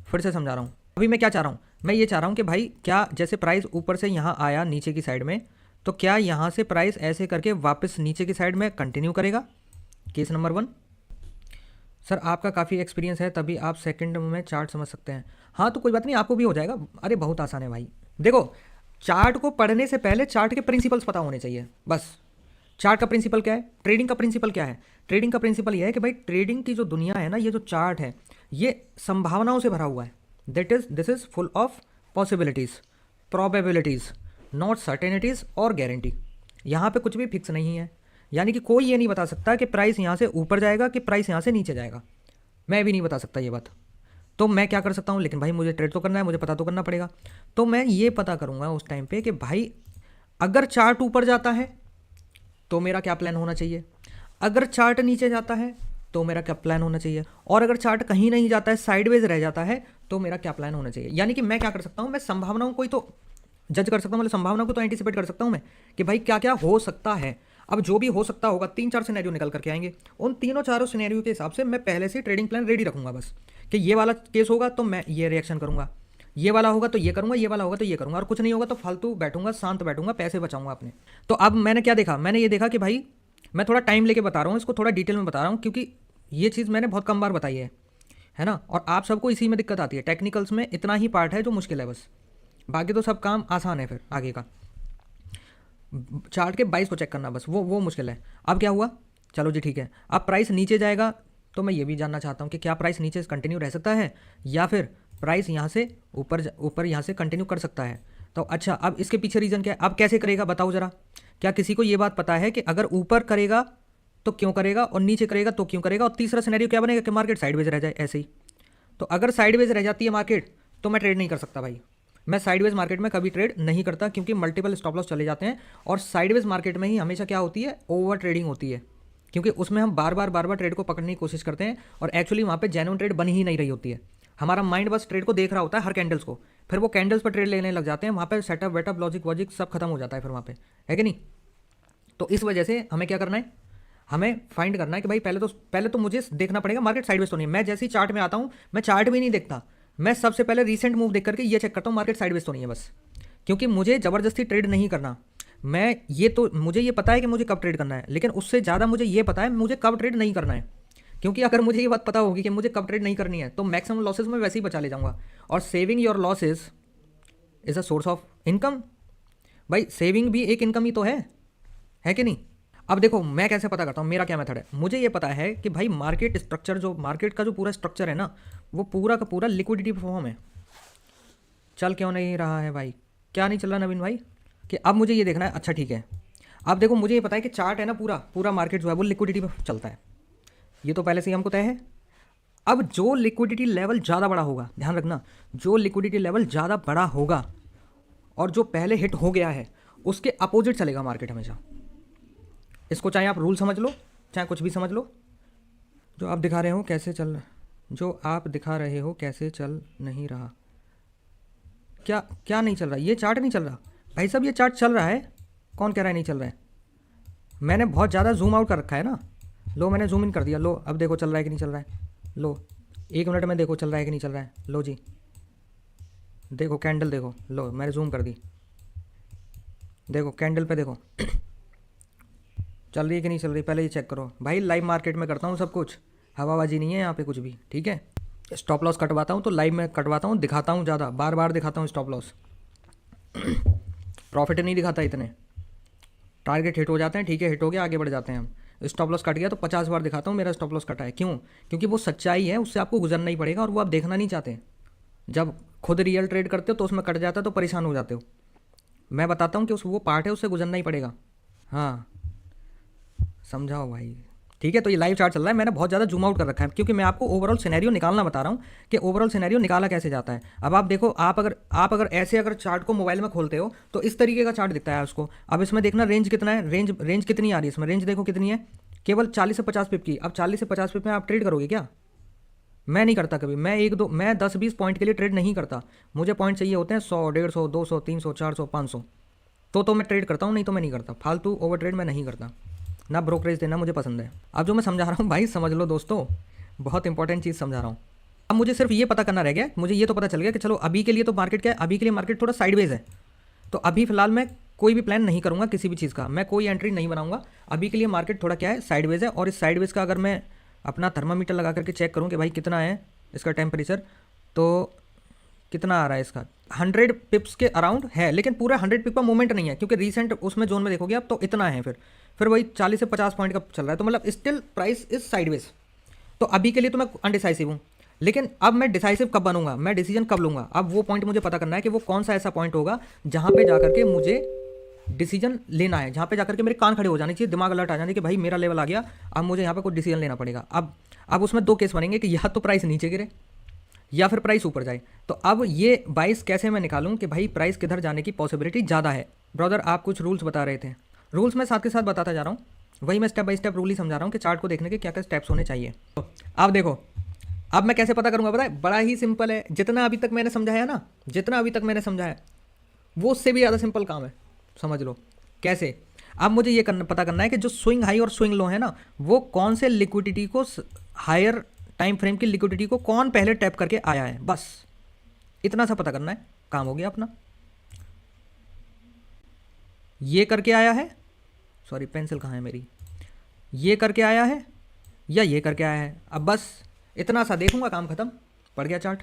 फिर से समझा रहा हूँ। अभी मैं क्या चाह रहा हूँ, मैं ये चाह रहा हूँ कि भाई क्या जैसे प्राइस ऊपर से यहाँ आया नीचे की साइड में, तो क्या यहाँ से प्राइस ऐसे करके वापस नीचे की साइड में कंटिन्यू करेगा, केस नंबर 1। सर आपका काफ़ी एक्सपीरियंस है तभी आप सेकंड में चार्ट समझ सकते हैं। हाँ तो कोई बात नहीं, आपको भी हो जाएगा। अरे बहुत आसान है भाई। देखो, चार्ट को पढ़ने से पहले चार्ट के प्रिंसिपल्स पता होने चाहिए बस। चार्ट का प्रिंसिपल क्या है, ट्रेडिंग का प्रिंसिपल क्या है? ट्रेडिंग का प्रिंसिपल यह है कि भाई ट्रेडिंग की जो दुनिया है ना, ये जो चार्ट है ये संभावनाओं से भरा हुआ है। This is full of possibilities, probabilities, not certainties और गारंटी। यहाँ पे कुछ भी फिक्स नहीं है, यानी कि कोई ये नहीं बता सकता कि प्राइस यहाँ से ऊपर जाएगा कि प्राइस यहाँ से नीचे जाएगा। मैं भी नहीं बता सकता ये बात। तो मैं क्या कर सकता हूँ, लेकिन भाई मुझे ट्रेड तो करना है, मुझे पता तो करना पड़ेगा। तो मैं ये पता करूँगा उस टाइम पे कि भाई अगर चार्ट ऊपर जाता है तो मेरा क्या प्लान होना चाहिए, अगर चार्ट नीचे जाता है तो मेरा क्या प्लान होना चाहिए, और अगर चार्ट कहीं नहीं जाता है, साइडवेज रह जाता है, तो मेरा क्या प्लान होना चाहिए। यानी कि मैं क्या कर सकता हूँ, मैं संभावनाओं को ही तो जज कर सकता हूँ, मतलब संभावनाओं को तो एंटिसिपेट कर सकता हूँ मैं कि भाई क्या क्या हो सकता है। अब जो भी हो सकता होगा 3-4 सिनेरियो निकल करके आएंगे, उन तीनों चारों सिनेरियो के हिसाब से मैं पहले से ट्रेडिंग प्लान रेडी रखूंगा बस, कि ये वाला केस होगा तो मैं ये रिएक्शन करूंगा, ये वाला होगा तो ये करूंगा, ये वाला होगा तो ये करूंगा, और कुछ नहीं होगा तो फालतू बैठूंगा, शांत बैठूंगा, पैसे बचाऊंगा अपने। तो अब मैंने क्या देखा, मैंने ये देखा कि भाई मैं थोड़ा टाइम लेके बता रहा हूँ इसको, थोड़ा डिटेल में बता रहा हूँ, क्योंकि ये चीज़ मैंने बहुत कम बार बताई है ना। और आप सबको इसी में दिक्कत आती है, टेक्निकल्स में इतना ही पार्ट है जो मुश्किल है बस, बाकी तो सब काम आसान है। फिर आगे का चार्ट के 22 को चेक करना बस, वो मुश्किल है। अब क्या हुआ, चलो जी ठीक है, अब प्राइस नीचे जाएगा तो मैं ये भी जानना चाहता हूँ कि क्या प्राइस नीचे कंटिन्यू रह सकता है या फिर प्राइस यहाँ से ऊपर यहाँ से कंटिन्यू कर सकता है। तो अच्छा, अब इसके पीछे रीज़न क्या है, अब कैसे करेगा बताओ ज़रा। क्या किसी को ये बात पता है कि अगर ऊपर करेगा तो क्यों करेगा और नीचे करेगा तो क्यों करेगा, और तीसरा सिनेरियो क्या बनेगा कि मार्केट साइडवेज रह जाए ऐसे ही। तो अगर साइडवेज रह जाती है मार्केट तो मैं ट्रेड नहीं कर सकता भाई। मैं साइडवेज मार्केट में कभी ट्रेड नहीं करता, क्योंकि मल्टीपल स्टॉप लॉस चले जाते हैं, और साइडवेज मार्केट में ही हमेशा क्या होती है, ओवर ट्रेडिंग होती है, क्योंकि उसमें हम बार बार ट्रेड को पकड़ने की कोशिश करते हैं और एक्चुअली वहाँ पे जेन्युइन ट्रेड बन ही नहीं रही होती है। हमारा माइंड बस ट्रेड को देख रहा होता है, हर कैंडल्स को, फिर वो कैंडल्स पर ट्रेड लेने लग जाते हैं, वहाँ पर सेटअप वेटअप लॉजिक वॉजिक सब खत्म हो जाता है फिर वहाँ पे, है कि नहीं। तो इस वजह से हमें क्या करना है, हमें फाइंड करना है कि भाई पहले तो मुझे देखना पड़ेगा मार्केट साइडवेज तो नहीं है। मैं जैसे ही चार्ट में आता हूँ, मैं चार्ट भी नहीं देखता, मैं सबसे पहले रीसेंट मूव देख करके ये चेक करता हूँ मार्केट साइडवेज तो नहीं है बस, क्योंकि मुझे ज़बरदस्ती ट्रेड नहीं करना। मैं ये तो मुझे ये पता है कि मुझे कब ट्रेड करना है, लेकिन उससे ज़्यादा मुझे ये पता है मुझे कब ट्रेड नहीं करना है, क्योंकि अगर मुझे ये बात पता होगी कि मुझे कब ट्रेड नहीं करनी है तो मैक्सिमम लॉसेज में वैसे ही बचा ले जाऊँगा। और saving your losses is a source of income. भाई सेविंग भी एक इनकम ही तो है कि नहीं। अब देखो मैं कैसे पता करता हूँ, मेरा क्या मेथड है। मुझे ये पता है कि भाई मार्केट स्ट्रक्चर, जो मार्केट का जो पूरा स्ट्रक्चर है ना, वो पूरा का पूरा लिक्विडिटी फॉर्म है। चल क्यों नहीं रहा है भाई, क्या नहीं चल रहा नवीन भाई, कि अब मुझे ये देखना है। अच्छा ठीक है, अब देखो मुझे ये पता है कि चार्ट है ना, पूरा मार्केट जो है वो लिक्विडिटी पर चलता है, ये तो पहले से ही हमको तय है। अब जो लिक्विडिटी लेवल ज़्यादा बड़ा होगा, ध्यान रखना, जो लिक्विडिटी लेवल ज़्यादा बड़ा होगा और जो पहले हिट हो गया है उसके अपोजिट चलेगा मार्केट हमेशा। इसको चाहे आप रूल समझ लो चाहे कुछ भी समझ लो। जो आप दिखा रहे हो कैसे चल जो आप दिखा रहे हो कैसे चल नहीं रहा, क्या नहीं चल रहा, ये चार्ट नहीं चल रहा भाई साहब, ये चार्ट चल रहा है। कौन कह रहा है नहीं चल रहा है, मैंने बहुत ज़्यादा जूम आउट कर रखा है ना। लो मैंने जूम इन कर दिया, लो अब देखो चल रहा है कि नहीं चल रहा है। लो 1 मिनट में देखो चल रहा है कि नहीं चल रहा है। लो जी देखो कैंडल देखो, लो मैंने जूम कर दी, देखो कैंडल पे देखो चल रही है कि नहीं चल रही, पहले ये चेक करो भाई। लाइव मार्केट में करता हूँ सब कुछ, हवाबाजी नहीं है यहाँ पे कुछ भी, ठीक है। स्टॉप लॉस कटवाता हूँ तो लाइव में कटवाता हूँ, दिखाता हूँ ज़्यादा, बार बार दिखाता हूँ स्टॉप लॉस। प्रॉफिट नहीं दिखाता इतने, टारगेट हिट हो जाते हैं, ठीक है हिट हो गया आगे बढ़ जाते हैं हम। स्टॉप लॉस कट गया तो 50 बार दिखाता हूँ मेरा स्टॉप लॉस कटा है, क्यों, क्योंकि वो सच्चाई है, उससे आपको गुजरना ही पड़ेगा और वो आप देखना नहीं चाहते। जब खुद रियल ट्रेड करते हो तो उसमें कट जाता है तो परेशान हो जाते हो। मैं बताता हूँ कि उस वो पार्ट है, उससे गुजरना ही पड़ेगा। हाँ समझाओ भाई, ठीक है। तो ये लाइव चार्ट चल रहा है, मैंने बहुत ज़्यादा जूम आउट कर रखा है, क्योंकि मैं आपको ओवरऑल सिनेरियो निकालना बता रहा हूँ कि ओवरऑल सिनेरियो निकाला कैसे जाता है। अब आप देखो, आप अगर ऐसे अगर चार्ट को मोबाइल में खोलते हो तो इस तरीके का चार्ट दिखता है उसको। अब इसमें देखना रेंज कितना है, रेंज कितनी आ रही है इसमें, रेंज देखो कितनी है, केवल 40 से 50 पिप की। अब 40 से 50 पिप में आप ट्रेड करोगे क्या, मैं नहीं करता कभी। मैं 10-20 पॉइंट के लिए ट्रेड नहीं करता, मुझे पॉइंट चाहिए होते हैं 100, 150, 200, 300, 400, 500, तो मैं ट्रेड करता हूँ, नहीं तो मैं नहीं करता। फालतू ओवर ट्रेड मैं नहीं करता, ना ब्रोकरेज देना मुझे पसंद है। अब जो मैं समझा रहा हूँ भाई समझ लो दोस्तों, बहुत इंपॉर्टेंट चीज़ समझा रहा हूँ। अब मुझे सिर्फ ये पता करना रह गया, मुझे ये तो पता चल गया कि चलो अभी के लिए तो मार्केट क्या है, अभी के लिए मार्केट थोड़ा साइडवेज है, तो अभी फिलहाल मैं कोई भी प्लान नहीं करूँगा किसी भी चीज़ का, मैं कोई एंट्री नहीं बनाऊँगा। अभी के लिए मार्केट थोड़ा क्या है, साइडवेज है, और इस साइडवेज का अगर मैं अपना थर्मामीटर लगा करके चेक करूँ कि भाई कितना है इसका टेम्परेचर, तो कितना आ रहा है इसका 100 पिप्स के अराउंड है, लेकिन पूरा 100 पिप का मूवमेंट नहीं है, क्योंकि रीसेंट उसमें जोन में देखोगे आप तो इतना है, फिर वही 40 से 50 पॉइंट का चल रहा है, तो मतलब स्टिल प्राइस इज साइडवेज। तो अभी के लिए तो मैं अनडिसाइसिव हूँ, लेकिन अब मैं डिसाइसिव कब बनूंगा, मैं डिसीजन कब लूँगा, अब वो पॉइंट मुझे पता करना है कि वो कौन सा ऐसा पॉइंट होगा जहाँ पे जाकर के मुझे डिसीजन लेना है, जहाँ पे जाकर के मेरे कान खड़े हो जाने चाहिए, दिमाग अलर्ट आ जाने कि भाई मेरा लेवल आ गया, अब मुझे यहाँ पे कोई डिसीजन लेना पड़ेगा। अब उसमें दो केस बनेंगे कि या तो प्राइस नीचे गिरे या फिर प्राइस ऊपर जाए। तो अब ये 22 कैसे मैं निकालूं कि भाई प्राइस किधर जाने की पॉसिबिलिटी ज़्यादा है। ब्रदर आप कुछ रूल्स बता रहे थे, रूल्स मैं साथ के साथ बताता जा रहा हूँ, वही मैं स्टेप बाय स्टेप रूल ही समझा रहा हूँ कि चार्ट को देखने के क्या क्या स्टेप्स होने चाहिए। तो अब देखो, अब मैं कैसे पता करूँगा, पता है, बड़ा ही सिंपल है। जितना अभी तक मैंने समझाया ना, जितना अभी तक मैंने समझाया वो उससे भी ज़्यादा सिंपल काम है, समझ लो कैसे। अब मुझे ये पता करना है कि जो स्विंग हाई और स्विंग लो है ना, वो कौन से लिक्विडिटी को, हायर टाइम फ्रेम की लिक्विडिटी को कौन पहले टैप करके आया है, बस इतना सा पता करना है, काम हो गया अपना। ये करके आया है, सॉरी पेंसिल कहाँ है मेरी, ये करके आया है या ये करके आया है, अब बस इतना सा देखूंगा, काम खत्म, पड़ गया चार्ट।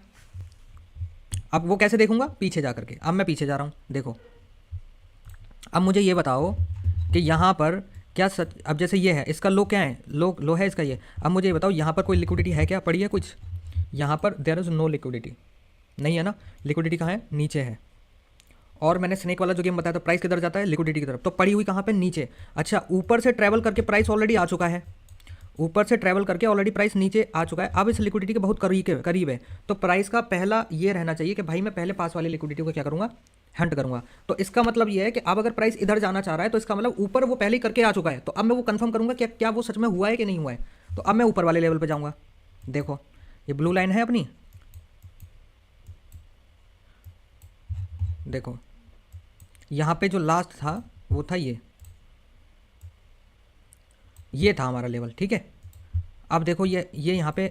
अब वो कैसे देखूंगा, पीछे जा करके। अब मैं पीछे जा रहा हूँ, देखो अब मुझे ये बताओ कि यहाँ पर क्या सच, अब जैसे ये है, इसका लो क्या है, लो है इसका ये। अब मुझे ये बताओ यहाँ पर कोई लिक्विडिटी है क्या, पड़ी है कुछ, यहाँ पर देयर इज़ नो लिक्विडिटी, नहीं है ना, लिक्विडिटी कहाँ है, नीचे है। और मैंने स्नेक वाला जो गेम बताया था, प्राइस किधर जाता है, लिक्विडिटी की तरफ, तो पड़ी हुई कहाँ पे, नीचे। अच्छा, ऊपर से ट्रैवल करके प्राइस ऑलरेडी आ चुका है, ऊपर से ट्रैवल करके ऑलरेडी प्राइस नीचे आ चुका है, अब इस लिक्विडिटी के बहुत करीब है। तो प्राइस का पहला ये रहना चाहिए कि भाई मैं पहले पास वाली लिक्विडिटी को क्या करूँगा, हंट करूँगा। तो इसका मतलब ये है कि अब अगर प्राइस इधर जाना चाह रहा है तो इसका मतलब ऊपर वो पहले ही करके आ चुका है, तो अब मैं वो कंफर्म करूँगा कि क्या वो सच में हुआ है कि नहीं हुआ है। तो अब मैं ऊपर वाले लेवल पे जाऊँगा, देखो ये ब्लू लाइन है अपनी, देखो यहाँ पे जो लास्ट था वो था ये था हमारा लेवल, ठीक है। अब देखो ये यहाँ पे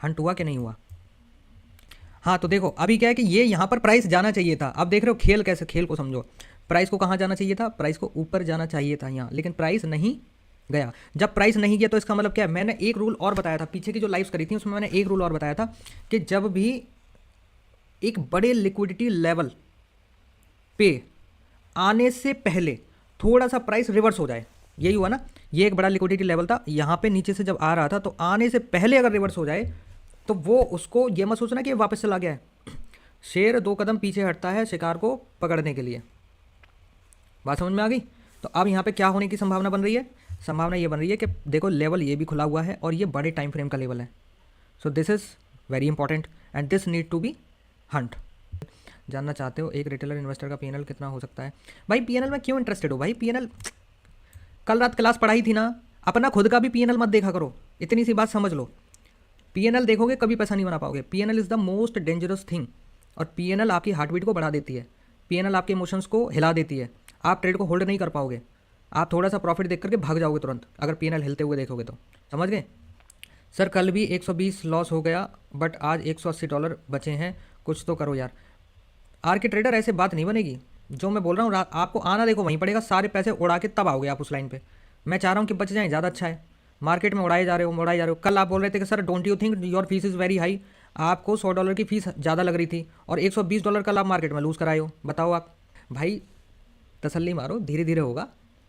हंट हुआ कि नहीं हुआ, हाँ तो देखो अभी क्या है कि ये यहाँ पर प्राइस जाना चाहिए था। अब देख रहे हो खेल कैसे, खेल को समझो, प्राइस को कहाँ जाना चाहिए था, प्राइस को ऊपर जाना चाहिए था यहाँ, लेकिन प्राइस नहीं गया। जब प्राइस नहीं गया तो इसका मतलब क्या है, मैंने एक रूल और बताया था, पीछे की जो लाइव्स करी थी उसमें मैंने एक रूल और बताया था कि जब भी एक बड़े लिक्विडिटी लेवल पे आने से पहले थोड़ा सा प्राइस रिवर्स हो जाए, यही हुआ ना, ये एक बड़ा लिक्विडिटी लेवल था, यहाँ पे नीचे से जब आ रहा था तो आने से पहले अगर रिवर्स हो जाए तो वो उसको ये मत सोचना कि वापस चला गया है। शेर 2 कदम पीछे हटता है शिकार को पकड़ने के लिए, बात समझ में आ गई। तो अब यहाँ पे क्या होने की संभावना बन रही है, संभावना ये बन रही है कि देखो लेवल ये भी खुला हुआ है और ये बड़े टाइम फ्रेम का लेवल है, so this is very important and this need to be hunt. जानना चाहते हो एक रिटेलर इन्वेस्टर का पीएनएल कितना हो सकता है, भाई पीएनएल में क्यों इंटरेस्टेड हो भाई, पीएनएल कल रात क्लास पढ़ाई थी ना, अपना खुद का भी पीएनएल मत देखा करो, इतनी सी बात समझ लो। पीएनएल देखोगे कभी पैसा नहीं बना पाओगे, PNL is the most dangerous thing, और पीएनएल आपकी हार्ट बीट को बढ़ा देती है, पीएनएल आपके इमोशंस को हिला देती है, आप ट्रेड को होल्ड नहीं कर पाओगे, आप थोड़ा सा प्रॉफिट देख करके भाग जाओगे तुरंत अगर पीएनएल हिलते हुए देखोगे तो, समझ गए। सर कल भी 120 लॉस हो गया बट आज $180 बचे हैं, कुछ तो करो यार। आर के ट्रेडर ऐसे बात नहीं बनेगी, जो मैं बोल रहा हूँ आपको आना देखो वहीं पड़ेगा, सारे पैसे उड़ा के तब आओगे आप उस लाइन पे। मैं चाह रहा हूँ कि बच जाएँ, ज़्यादा अच्छा है, मार्केट में उड़ाए जा रहे हो। कल आप बोल रहे थे कि sir don't you think your fees is very high, आपको $100 की फ़ीस ज़्यादा लग रही थी और $120 कल आप मार्केट में लूज़ कराए हो, बताओ आप। भाई तसल्ली मारो, धीरे धीरे होगा,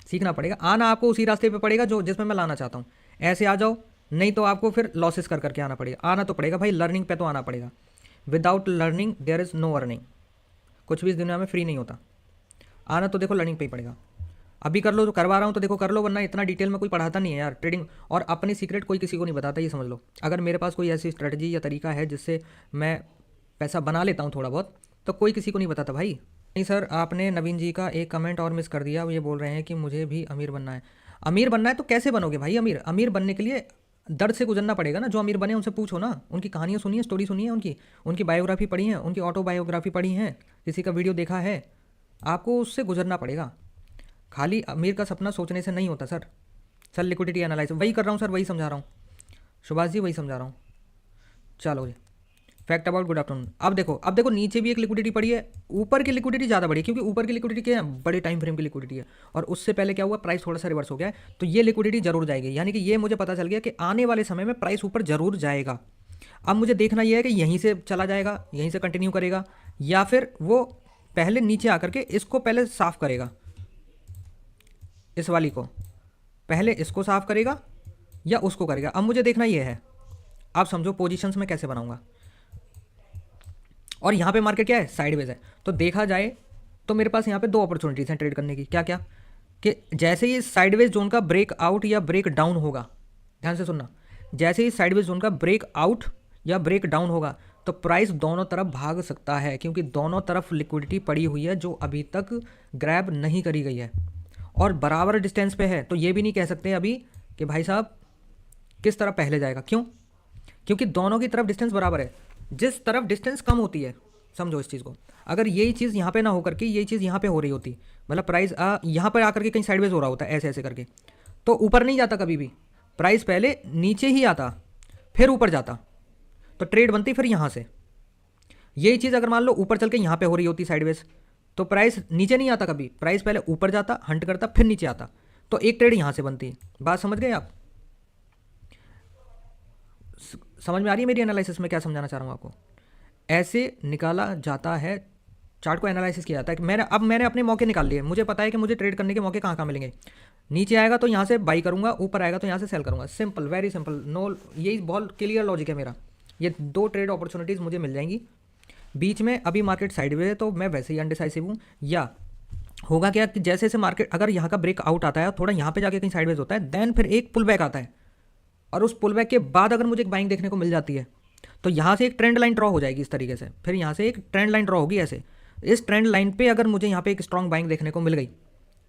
सीखना पड़ेगा, आना आपको उसी रास्ते पे पड़ेगा जो जिसमें मैं लाना चाहता हूँ। ऐसे आ जाओ, नहीं तो आपको फिर लॉसेस कर करके आना पड़ेगा, आना तो पड़ेगा भाई, लर्निंग पे तो आना पड़ेगा। Without learning there is no earning, कुछ भी इस दुनिया में फ्री नहीं होता, आना तो देखो लर्निंग पे ही पड़ेगा। अभी कर लो, जो करवा रहा हूँ तो देखो कर लो, वरना इतना डिटेल में कोई पढ़ाता नहीं है यार ट्रेडिंग, और अपनी सीक्रेट कोई किसी को नहीं बताता, ये समझ लो। अगर मेरे पास कोई ऐसी स्ट्रेटजी या तरीका है जिससे मैं पैसा बना लेता हूँ थोड़ा बहुत, तो कोई किसी को नहीं बताता भाई। नहीं सर आपने नवीन जी का एक कमेंट और मिस कर दिया, वो ये बोल रहे हैं कि मुझे भी अमीर बनना है। अमीर बनना है तो कैसे बनोगे भाई अमीर, अमीर बनने के लिए दर्द से गुजरना पड़ेगा ना। जो अमीर बने उनसे पूछो ना, उनकी कहानियाँ सुनिए, स्टोरी सुनिए, उनकी बायोग्राफी पढ़ी है, उनकी ऑटोबायोग्राफी पढ़ी है, किसी का वीडियो देखा है, आपको उससे गुजरना पड़ेगा। खाली अमीर का सपना सोचने से नहीं होता सर। सर लिक्विडिटी एनालाइज वही कर रहा हूँ सर, वही समझा रहा हूँ सुभाष जी, वही समझा रहा हूँ। चलो जी फैक्ट अबाउट गुड आफ्टरनून। अब देखो नीचे भी एक लिक्विडिटी पड़ी है, ऊपर की लिक्विडिटी ज़्यादा बड़ी है क्योंकि ऊपर की लिक्विडिटी क्या है, बड़े टाइम फ्रेम की लिक्विडिटी है, और उससे पहले क्या हुआ, प्राइस थोड़ा सा रिवर्स हो गया है, तो ये लिक्विडिटी जरूर जाएगी, यानी कि ये मुझे पता चल गया कि आने वाले समय में प्राइस ऊपर जरूर जाएगा। अब मुझे देखना यह है कि यहीं से चला जाएगा, यहीं से कंटिन्यू करेगा, या फिर वो पहले नीचे आकर के इसको पहले साफ करेगा, इस वाली को पहले इसको साफ करेगा या उसको करेगा। अब मुझे देखना यह है, आप समझो पोजीशंस में कैसे बनाऊंगा। और यहाँ पे मार्केट क्या है, साइडवेज है, तो देखा जाए तो मेरे पास यहाँ पे दो अपॉर्चुनिटीज हैं ट्रेड करने की। क्या क्या, कि जैसे ही साइडवेज जोन का ब्रेक आउट या ब्रेक डाउन होगा, ध्यान से सुनना, जैसे ही साइडवेज जोन का ब्रेक आउट या ब्रेक डाउन होगा तो प्राइस दोनों तरफ भाग सकता है, क्योंकि दोनों तरफ लिक्विडिटी पड़ी हुई है जो अभी तक ग्रैब नहीं करी गई है और बराबर डिस्टेंस पे है। तो ये भी नहीं कह सकते अभी कि भाई साहब किस तरफ पहले जाएगा, क्यों, क्योंकि दोनों की तरफ डिस्टेंस बराबर है। जिस तरफ डिस्टेंस कम होती है, समझो इस चीज़ को, अगर यही चीज़ यहाँ पे ना होकर के यही चीज़ यहाँ पे हो रही होती, मतलब प्राइस यहाँ पर आकर के कहीं साइडवेज हो रहा होता है ऐसे ऐसे करके, तो ऊपर नहीं जाता कभी भी, प्राइस पहले नीचे ही आता फिर ऊपर जाता, तो ट्रेड बनती फिर यहाँ से। यही चीज़ अगर मान लो ऊपर चल के यहाँ पे हो रही होती साइडवेज, तो प्राइस नीचे नहीं आता कभी, प्राइस पहले ऊपर जाता, हंट करता, फिर नीचे आता, तो एक ट्रेड यहाँ से बनती। बात समझ गए आप? समझ में आ रही है मेरी एनालिसिस में क्या समझाना चाह रहा हूँ आपको? ऐसे निकाला जाता है, चार्ट को एनालिसिस किया जाता है कि मैंने अपने मौके निकाल लिए, मुझे पता है कि मुझे ट्रेड करने के मौके कहाँ कहाँ मिलेंगे। नीचे आएगा तो यहाँ से बाई करूँगा, ऊपर आएगा तो यहाँ से सेल करूँगा, सिंपल, वेरी सिंपल, नो, यही बहुत क्लियर लॉजिक है मेरा। ये दो ट्रेड अपॉर्चुनिटीज़ मुझे मिल जाएंगी। बीच में अभी मार्केट साइडवेज है तो मैं वैसे ही अनडिसाइसिव हूँ, या होगा क्या कि जैसे जैसे मार्केट अगर यहाँ का ब्रेक आउट आता है, थोड़ा यहाँ पे जाके कहीं साइडवेज होता है, देन फिर एक पुल बैक आता है, और उस पुल बैक के बाद अगर मुझे एक बाइंग देखने को मिल जाती है तो यहाँ से एक ट्रेंड लाइन ड्रॉ हो जाएगी इस तरीके से, फिर यहाँ से एक ट्रेंड लाइन ड्रॉ होगी ऐसे। इस ट्रेंड लाइन पे अगर मुझे यहाँ पे एक स्ट्रॉन्ग बाइंग देखने को मिल गई,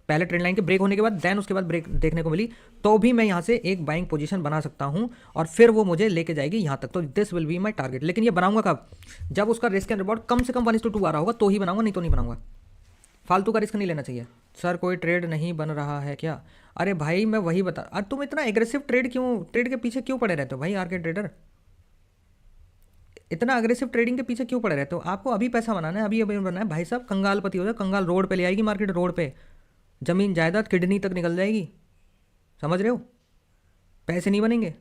पहले ट्रेंड लाइन के ब्रेक होने के बाद, देन उसके बाद ब्रेक देखने को मिली, तो भी मैं यहाँ से एक बाइंग पोजीशन बना सकता हूँ और फिर वो मुझे लेके जाएगी यहाँ तक। तो this will be my target. लेकिन ये बनाऊंगा कब, जब उसका रिस्क एंड रिवॉर्ड कम से कम 1:2 आ रहा होगा तो ही बनाऊंगा, नहीं तो नहीं बनाऊंगा। फालतू का रिस्क नहीं लेना चाहिए। सर कोई ट्रेड नहीं बन रहा है क्या? अरे भाई मैं वही बता, अरे तुम इतना एग्रेसिव ट्रेड के पीछे क्यों पड़े रहते हो भाई? आर के ट्रेडर, इतना अग्रेसिव ट्रेडिंग के पीछे क्यों पड़े रहते हो? आपको अभी पैसा बनाना है, अभी अभी बनना है भाई साहब। कंगालपति हो जाए, कंगाल रोड पे ले आएगी मार्केट, रोड पे जमीन जायदाद किडनी तक निकल जाएगी, समझ रहे हो? पैसे नहीं बनेंगे।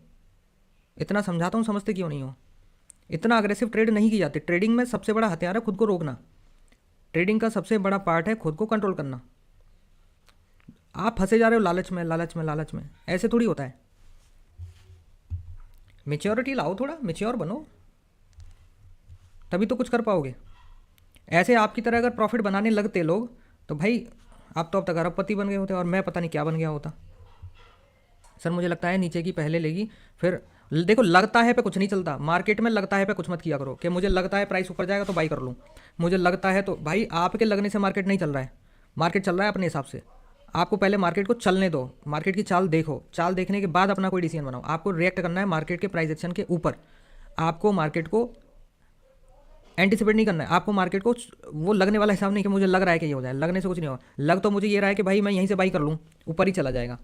इतना समझाता हूँ, समझते क्यों नहीं हो? इतना अग्रेसिव ट्रेड नहीं की जाती। ट्रेडिंग में सबसे बड़ा हथियार है खुद को रोकना, ट्रेडिंग का सबसे बड़ा पार्ट है खुद को कंट्रोल करना। आप फंसे जा रहे हो लालच में, लालच में, लालच में, ऐसे थोड़ी होता है। मेच्योरिटी लाओ, थोड़ा मेच्योर बनो, तभी तो कुछ कर पाओगे। ऐसे आपकी तरह अगर प्रॉफिट बनाने लगते लोग तो भाई आप तो अब तक अरबपति बन गए होते और मैं पता नहीं क्या बन गया होता। सर मुझे लगता है नीचे की पहले लेगी फिर, देखो लगता है पे कुछ नहीं चलता मार्केट में, लगता है पे कुछ मत किया करो कि मुझे लगता है प्राइस ऊपर जाएगा तो बाई कर लूँ, मुझे लगता है तो। भाई आपके लगने से मार्केट नहीं चल रहा है, मार्केट चल रहा है अपने हिसाब से। आपको पहले मार्केट को चलने दो, मार्केट की चाल देखो, चाल देखने के बाद अपना कोई डिसीजन बनाओ। आपको रिएक्ट करना है मार्केट के प्राइस एक्शन के ऊपर, आपको मार्केट को एंटिसिपेट नहीं करना है, आपको मार्केट को वो लगने वाला हिसाब नहीं कि मुझे लग रहा है कि ये हो जाए, लगने से कुछ नहीं होगा। लग तो मुझे ये रहा है कि भाई मैं यहीं से बाई कर लूँ, ऊपर ही चला जाएगा,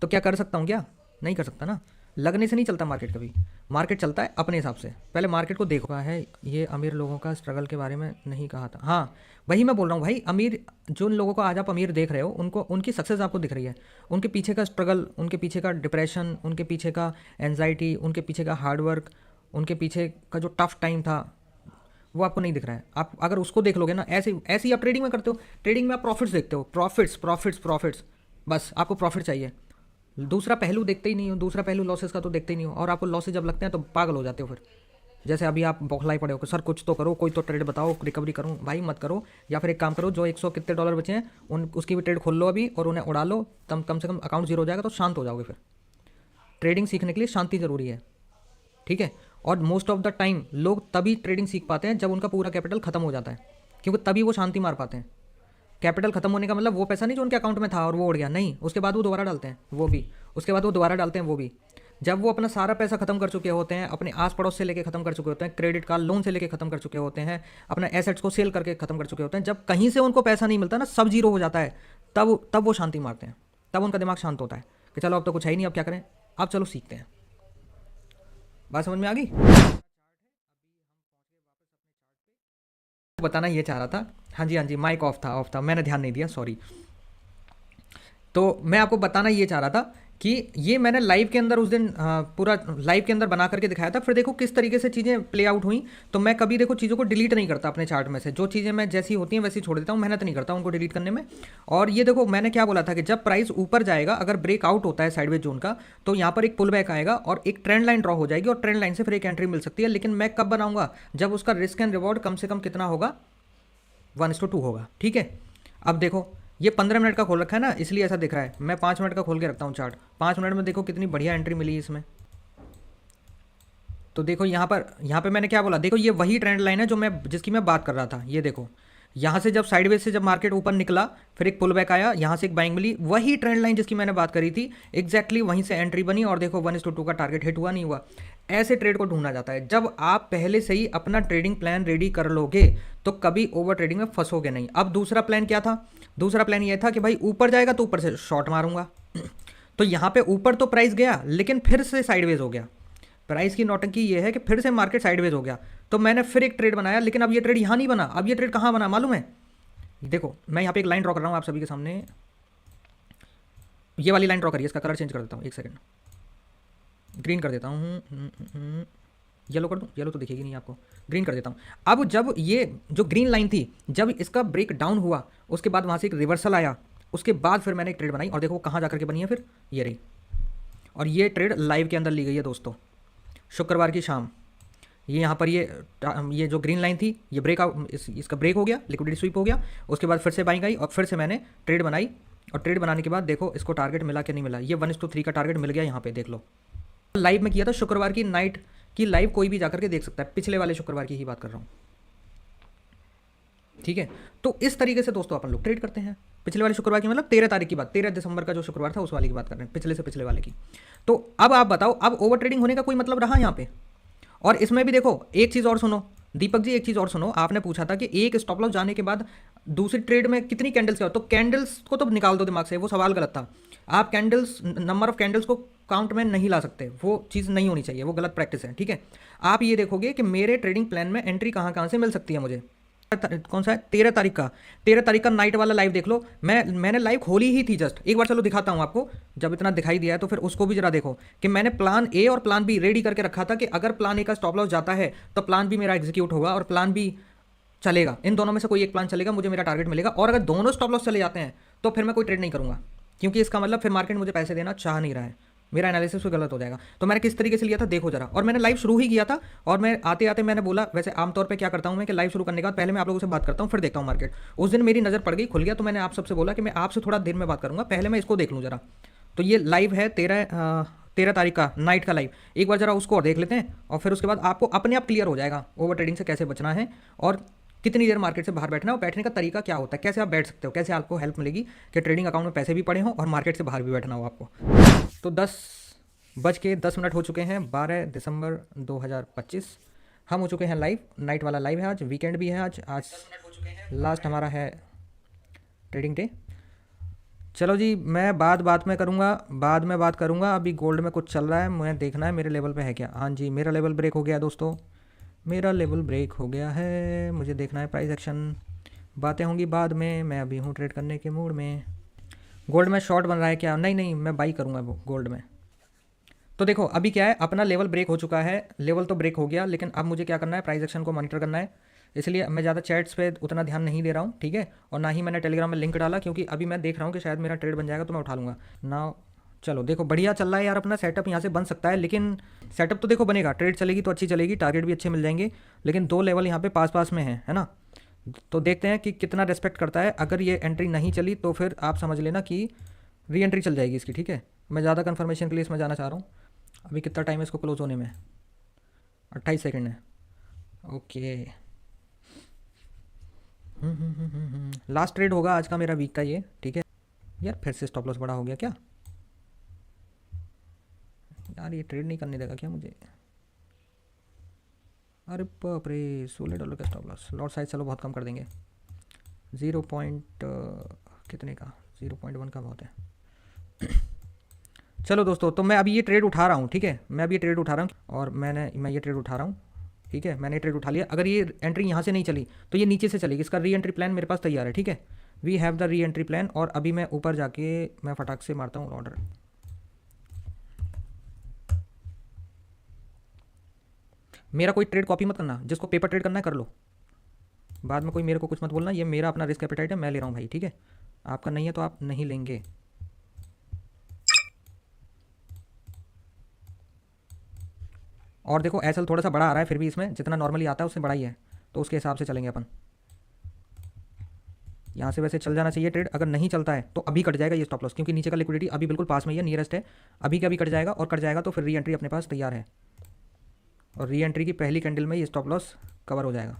तो क्या कर सकता हूँ? क्या नहीं कर सकता ना। लगने से नहीं चलता मार्केट कभी, मार्केट चलता है अपने हिसाब से। पहले मार्केट को देखो है। ये अमीर लोगों का स्ट्रगल के बारे में नहीं कहा था, हाँ वही मैं बोल रहा हूँ भाई। अमीर जिन लोगों को आज आप अमीर देख रहे हो, उनको उनकी सक्सेस आपको दिख रही है, उनके पीछे का स्ट्रगल, उनके पीछे का डिप्रेशन, उनके पीछे का एनजाइटी, उनके पीछे का हार्डवर्क, उनके पीछे का जो टफ टाइम था, वो आपको नहीं दिख रहा है। आप अगर उसको देख लोगे ना, ऐसे ऐसे ही आप ट्रेडिंग में करते हो। ट्रेडिंग में आप प्रॉफिट्स देखते हो, प्रॉफिट्स प्रॉफिट्स प्रॉफिट्स, बस आपको प्रॉफिट चाहिए, दूसरा पहलू देखते ही नहीं हो, दूसरा पहलू लॉसेस का तो देखते ही नहीं हो। और आपको लॉसेस जब लगते हैं तो पागल हो जाते हो फिर। जैसे अभी आप बौखलाई पड़े हो कि सर कुछ तो करो, कोई तो ट्रेड बताओ, रिकवरी करूँ। भाई मत करो, या फिर एक काम करो, जो 100 कितने डॉलर बचे हैं उसकी भी ट्रेड खोल लो अभी और उन्हें उड़ा लो, तब कम से कम अकाउंट जीरो हो जाएगा तो शांत हो जाओगे। फिर ट्रेडिंग सीखने के लिए शांति ज़रूरी है, ठीक है। और मोस्ट ऑफ द टाइम लोग तभी ट्रेडिंग सीख पाते हैं जब उनका पूरा कैपिटल खत्म हो जाता है, क्योंकि तभी वो शांति मार पाते हैं। कैपिटल खत्म होने का मतलब वो पैसा नहीं जो उनके अकाउंट में था और वो उड़ गया, नहीं, उसके बाद वो दोबारा डालते हैं, वो भी उसके बाद वो दोबारा डालते हैं, वो भी जब वो अपना सारा पैसा खत्म कर चुके होते हैं, अपने आस पड़ोस से लेके खत्म कर चुके होते हैं, क्रेडिट कार्ड लोन से लेके खत्म कर चुके होते हैं, अपने एसेट्स को सेल करके खत्म कर चुके होते हैं, जब कहीं से उनको पैसा नहीं मिलता ना, सब जीरो हो जाता है, तब वो शांति मारते हैं, तब उनका दिमाग शांत होता है कि चलो अब तो कुछ है ही नहीं, अब क्या करें, अब चलो सीखते हैं। बात समझ में आ गई? बताना ये चाह रहा था। हाँ जी हाँ जी, माइक ऑफ था, मैंने ध्यान नहीं दिया, सॉरी। तो मैं आपको बताना ये चाह रहा था कि ये मैंने लाइव के अंदर उस दिन पूरा लाइव के अंदर बना करके दिखाया था। फिर देखो किस तरीके से चीज़ें प्ले आउट हुई। तो मैं कभी देखो चीज़ों को डिलीट नहीं करता अपने चार्ट में से, जो चीज़ें मैं जैसी होती हैं वैसी छोड़ देता हूँ, मेहनत नहीं करता उनको डिलीट करने में। और ये देखो मैंने क्या बोला था कि जब प्राइस ऊपर जाएगा, अगर ब्रेकआउट होता है साइडवेज जोन का, तो यहाँ पर एक पुल बैक आएगा और एक ट्रेंड लाइन ड्रॉ हो जाएगी और ट्रेंड लाइन से फिर एक एंट्री मिल सकती है। लेकिन मैं कब बनाऊंगा? जब उसका रिस्क एंड रिवॉर्ड कम से कम कितना होगा? 1:2 होगा, ठीक है। अब देखो ये 15 मिनट का खोल रखा है ना, इसलिए ऐसा दिख रहा है। मैं 5 मिनट का खोल के रखता हूँ चार्ट। 5 मिनट में देखो कितनी बढ़िया एंट्री मिली इसमें। तो देखो यहाँ पे मैंने क्या बोला, देखो ये वही ट्रेंड लाइन है जो मैं जिसकी मैं बात कर रहा था। ये देखो यहाँ से जब साइडवेज से जब मार्केट ऊपर निकला, फिर एक पुल बैक आया, यहाँ से एक बाइंग मिली, वही ट्रेंड लाइन जिसकी मैंने बात करी थी, एग्जैक्टली वहीं से एंट्री बनी। और देखो 1:2 का टारगेट हिट हुआ नहीं हुआ। ऐसे ट्रेड को ढूंढना जाता है। जब आप पहले से ही अपना ट्रेडिंग प्लान रेडी कर लोगे तो कभी ओवर ट्रेडिंग में फंसोगे नहीं। अब दूसरा प्लान क्या था? दूसरा प्लान ये था कि भाई ऊपर जाएगा तो ऊपर से शॉर्ट मारूंगा। तो यहाँ पे ऊपर तो प्राइस गया, लेकिन फिर से साइडवेज हो गया। प्राइस की नौटंकी ये है कि फिर से मार्केट साइडवेज हो गया। तो मैंने फिर एक ट्रेड बनाया, लेकिन अब ये ट्रेड यहाँ नहीं बना। अब ये ट्रेड कहाँ बना मालूम है? देखो मैं यहाँ पे एक लाइन ड्रॉ कर रहा हूँ आप सभी के सामने। ये वाली लाइन ड्रॉ करिए, इसका कलर चेंज कर देता हूँ, एक सेकंड, ग्रीन कर देता हूँ। येलो कर दूँ? येलो तो दिखेगी नहीं आपको, ग्रीन कर देता हूँ। अब जब ये जो ग्रीन लाइन थी, जब इसका ब्रेक डाउन हुआ, उसके बाद वहाँ से एक रिवर्सल आया, उसके बाद फिर मैंने एक ट्रेड बनाई और देखो कहाँ जाकर के बनी है फिर, ये रही। और ये ट्रेड लाइव के अंदर ली गई है दोस्तों, शुक्रवार की शाम। ये यहाँ पर ये जो ग्रीन लाइन थी, ये ब्रेक आउट, इसका ब्रेक हो गया, लिक्विडिटी स्वीप हो गया। उसके बाद फिर से बाइंग आई और फिर से मैंने ट्रेड बनाई। और ट्रेड बनाने के बाद देखो इसको टारगेट मिला कि नहीं मिला। ये 1:3 का टारगेट मिल गया यहाँ पे, देख लो। लाइव में किया था, शुक्रवार की नाइट की लाइव, कोई भी जाकर के देख सकता है। पिछले वाले शुक्रवार की ही बात कर रहा हूँ, ठीक है। तो इस तरीके से दोस्तों अपन लोग ट्रेड करते हैं। पिछले वाले शुक्रवार की मतलब 13 तारीख की बात, 13 दिसंबर का जो शुक्रवार था उस वाले की बात कर रहे हैं, पिछले से पिछले वाले की। तो अब आप बताओ, अब ओवर ट्रेडिंग होने का कोई मतलब रहा यहाँ पे? और इसमें भी देखो एक चीज़ और सुनो दीपक जी, एक चीज़ और सुनो। आपने पूछा था कि एक स्टॉप लॉस जाने के बाद दूसरी ट्रेड में कितनी कैंडल्स का, तो कैंडल्स को तो निकाल दो दिमाग से, वो सवाल गलत था। आप कैंडल्स, नंबर ऑफ कैंडल्स को काउंट में नहीं ला सकते, वो चीज़ नहीं होनी चाहिए, वो गलत प्रैक्टिस है, ठीक है। आप ये देखोगे कि मेरे ट्रेडिंग प्लान में एंट्री कहाँ कहाँ से मिल सकती है मुझे। कौन सा है? 13 तारीख का नाइट वाला लाइव देख लो। मैंने लाइव खोली ही थी जस्ट, एक बार चलो दिखाता हूँ आपको। जब इतना दिखाई दिया है तो फिर उसको भी जरा देखो कि मैंने प्लान ए और प्लान बी रेडी करके रखा था कि अगर प्लान ए का स्टॉप लॉस जाता है तो प्लान बी मेरा एग्जीक्यूट होगा और प्लान बी चलेगा। इन दोनों में से कोई एक प्लान चलेगा, मुझे मेरा टारगेट मिलेगा। और अगर दोनों स्टॉप लॉस चले जाते हैं तो फिर मैं कोई ट्रेड नहीं करूँगा, क्योंकि इसका मतलब फिर मार्केट मुझे पैसे देना चाह नहीं रहा है, मेरा एनालिसिस भी गलत हो जाएगा। तो मैंने किस तरीके से लिया था देखो जरा। और मैंने लाइव शुरू ही किया था और मैं आते आते मैंने बोला, वैसे आमतौर पे क्या करता हूँ मैं कि लाइव शुरू करने के बाद पहले मैं आप लोगों से बात करता हूँ, फिर देखता हूँ मार्केट। उस दिन मेरी नज़र पड़ गई, खुल गया, तो मैंने आप सबसे बोला कि मैं आपसे थोड़ा देर में बात करूँगा, पहले मैं इसको देख लूँ जरा। तो ये लाइव है 13 तारीख का नाइट का लाइव, एक बार जरा उसको और देख लेते हैं और फिर उसके बाद आपको अपने आप क्लियर हो जाएगा ओवर ट्रेडिंग से कैसे बचना है और कितनी देर मार्केट से बाहर बैठना है और बैठने का तरीका क्या होता है, कैसे आप बैठ सकते हो, कैसे आपको हेल्प मिलेगी कि ट्रेडिंग अकाउंट में पैसे भी पड़े हों और मार्केट से बाहर भी बैठना हो आपको। तो 10:10 हो चुके हैं, 12 दिसंबर 2025। हम हो चुके हैं लाइव, नाइट वाला लाइव है आज, वीकेंड भी है आज लास्ट हमारा है ट्रेडिंग डे। चलो जी, मैं बाद में बात करूँगा। अभी गोल्ड में कुछ चल रहा है, मुझे देखना है मेरे लेवल पे है क्या। हाँ जी, मेरा लेवल ब्रेक हो गया दोस्तों, मेरा लेवल ब्रेक हो गया है, मुझे देखना है प्राइस एक्शन। बातें होंगी बाद में, मैं अभी हूँ ट्रेड करने के मूड में। गोल्ड में शॉर्ट बन रहा है क्या? नहीं, मैं बाई करूँगा वो गोल्ड में। तो देखो अभी क्या है, अपना लेवल ब्रेक हो चुका है, लेवल तो ब्रेक हो गया, लेकिन अब मुझे क्या करना है, प्राइस एक्शन को मॉनिटर करना है। इसलिए मैं ज़्यादा चैट्स पे उतना ध्यान नहीं दे रहा हूँ, ठीक है। और ना ही मैंने टेलीग्राम में लिंक डाला, क्योंकि अभी मैं देख रहा हूँ कि शायद मेरा ट्रेड बन जाएगा तो मैं उठा लूँगा ना। चलो देखो बढ़िया चल रहा है यार, अपना सेटअप यहाँ से बन सकता है, लेकिन सेटअप तो देखो बनेगा, ट्रेड चलेगी तो अच्छी चलेगी, टारगेट भी अच्छे मिल जाएंगे, लेकिन 2 लेवल यहाँ पे पास में है ना। तो देखते हैं कि कितना रेस्पेक्ट करता है। अगर ये एंट्री नहीं चली तो फिर आप समझ लेना कि री एंट्री चल जाएगी इसकी, ठीक है। मैं ज़्यादा कन्फर्मेशन के लिए इसमें जाना चाह रहा हूँ। अभी कितना टाइम है इसको क्लोज होने में? 28 सेकंड है, ओके। लास्ट ट्रेड होगा आज का मेरा वीक का ये, ठीक है। यार फिर से स्टॉप लॉस बड़ा हो गया क्या यार? ये ट्रेड नहीं करने देगा क्या मुझे? अरे बाप रे, $16 का स्टॉप लॉस। लॉट साइज चलो बहुत कम कर देंगे, 0 पॉइंट कितने का, 0.1 का बहुत है। चलो दोस्तों, तो मैं अभी ये ट्रेड उठा रहा हूँ, ठीक है। मैं अभी ये ट्रेड उठा रहा हूँ और मैं ये ट्रेड उठा रहा हूँ ठीक है, मैंने ट्रेड उठा लिया। अगर ये एंट्री यहाँ से नहीं चली तो ये नीचे से चलेगी, इसका री एंट्री प्लान मेरे पास तैयार है। ठीक है, we have the re entry plan. और अभी मैं ऊपर जाके मैं फटाक से मारता हूँ ऑर्डर। मेरा कोई ट्रेड कॉपी मत करना, जिसको पेपर ट्रेड करना है कर लो, बाद में कोई मेरे को कुछ मत बोलना। ये मेरा अपना रिस्क एपेटाइट है, मैं ले रहा हूँ भाई। ठीक है, आपका नहीं है तो आप नहीं लेंगे। और देखो एसएल थोड़ा सा बड़ा आ रहा है, फिर भी इसमें जितना नॉर्मली आता है उससे बड़ा ही है, तो उसके हिसाब से चलेंगे अपन। यहाँ से वैसे चल जाना चाहिए ट्रेड, अगर नहीं चलता है तो अभी कट जाएगा ये स्टॉप लॉस, क्योंकि नीचे का लिक्विडिटी अभी बिल्कुल पास में ही है, नियरेस्ट है। अभी का अभी कट जाएगा, और कट जाएगा तो फिर री एंट्री अपने पास तैयार है, और री एंट्री की पहली कैंडल में ये स्टॉप लॉस कवर हो जाएगा,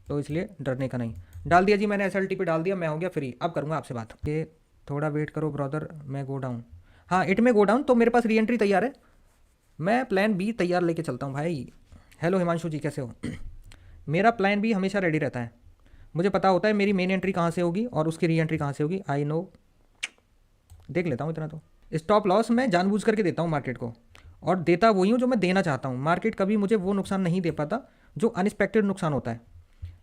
तो इसलिए डरने का नहीं। डाल दिया जी मैंने, एसएलटी पे डाल दिया, मैं हो गया फ्री। अब करूँगा आपसे बात। ये थोड़ा वेट करो ब्रदर, मैं गो डाउन। हाँ, इट में गो डाउन, तो मेरे पास री एंट्री तैयार है, मैं प्लान बी तैयार लेके चलता हूँ भाई। हेलो हिमांशु जी, कैसे हो? मेरा प्लान बी हमेशा रेडी रहता है, मुझे पता होता है मेरी मेन एंट्री कहाँ से होगी और उसकी री एंट्री कहाँ से होगी। आई नो, देख लेता हूँ इतना तो। स्टॉप लॉस मैं जानबूझ करके देता हूँ मार्केट को, और देता वही हूँ जो मैं देना चाहता हूँ। मार्केट कभी मुझे वो नुकसान नहीं दे पाता जो अनएक्सपेक्टेड नुकसान होता है,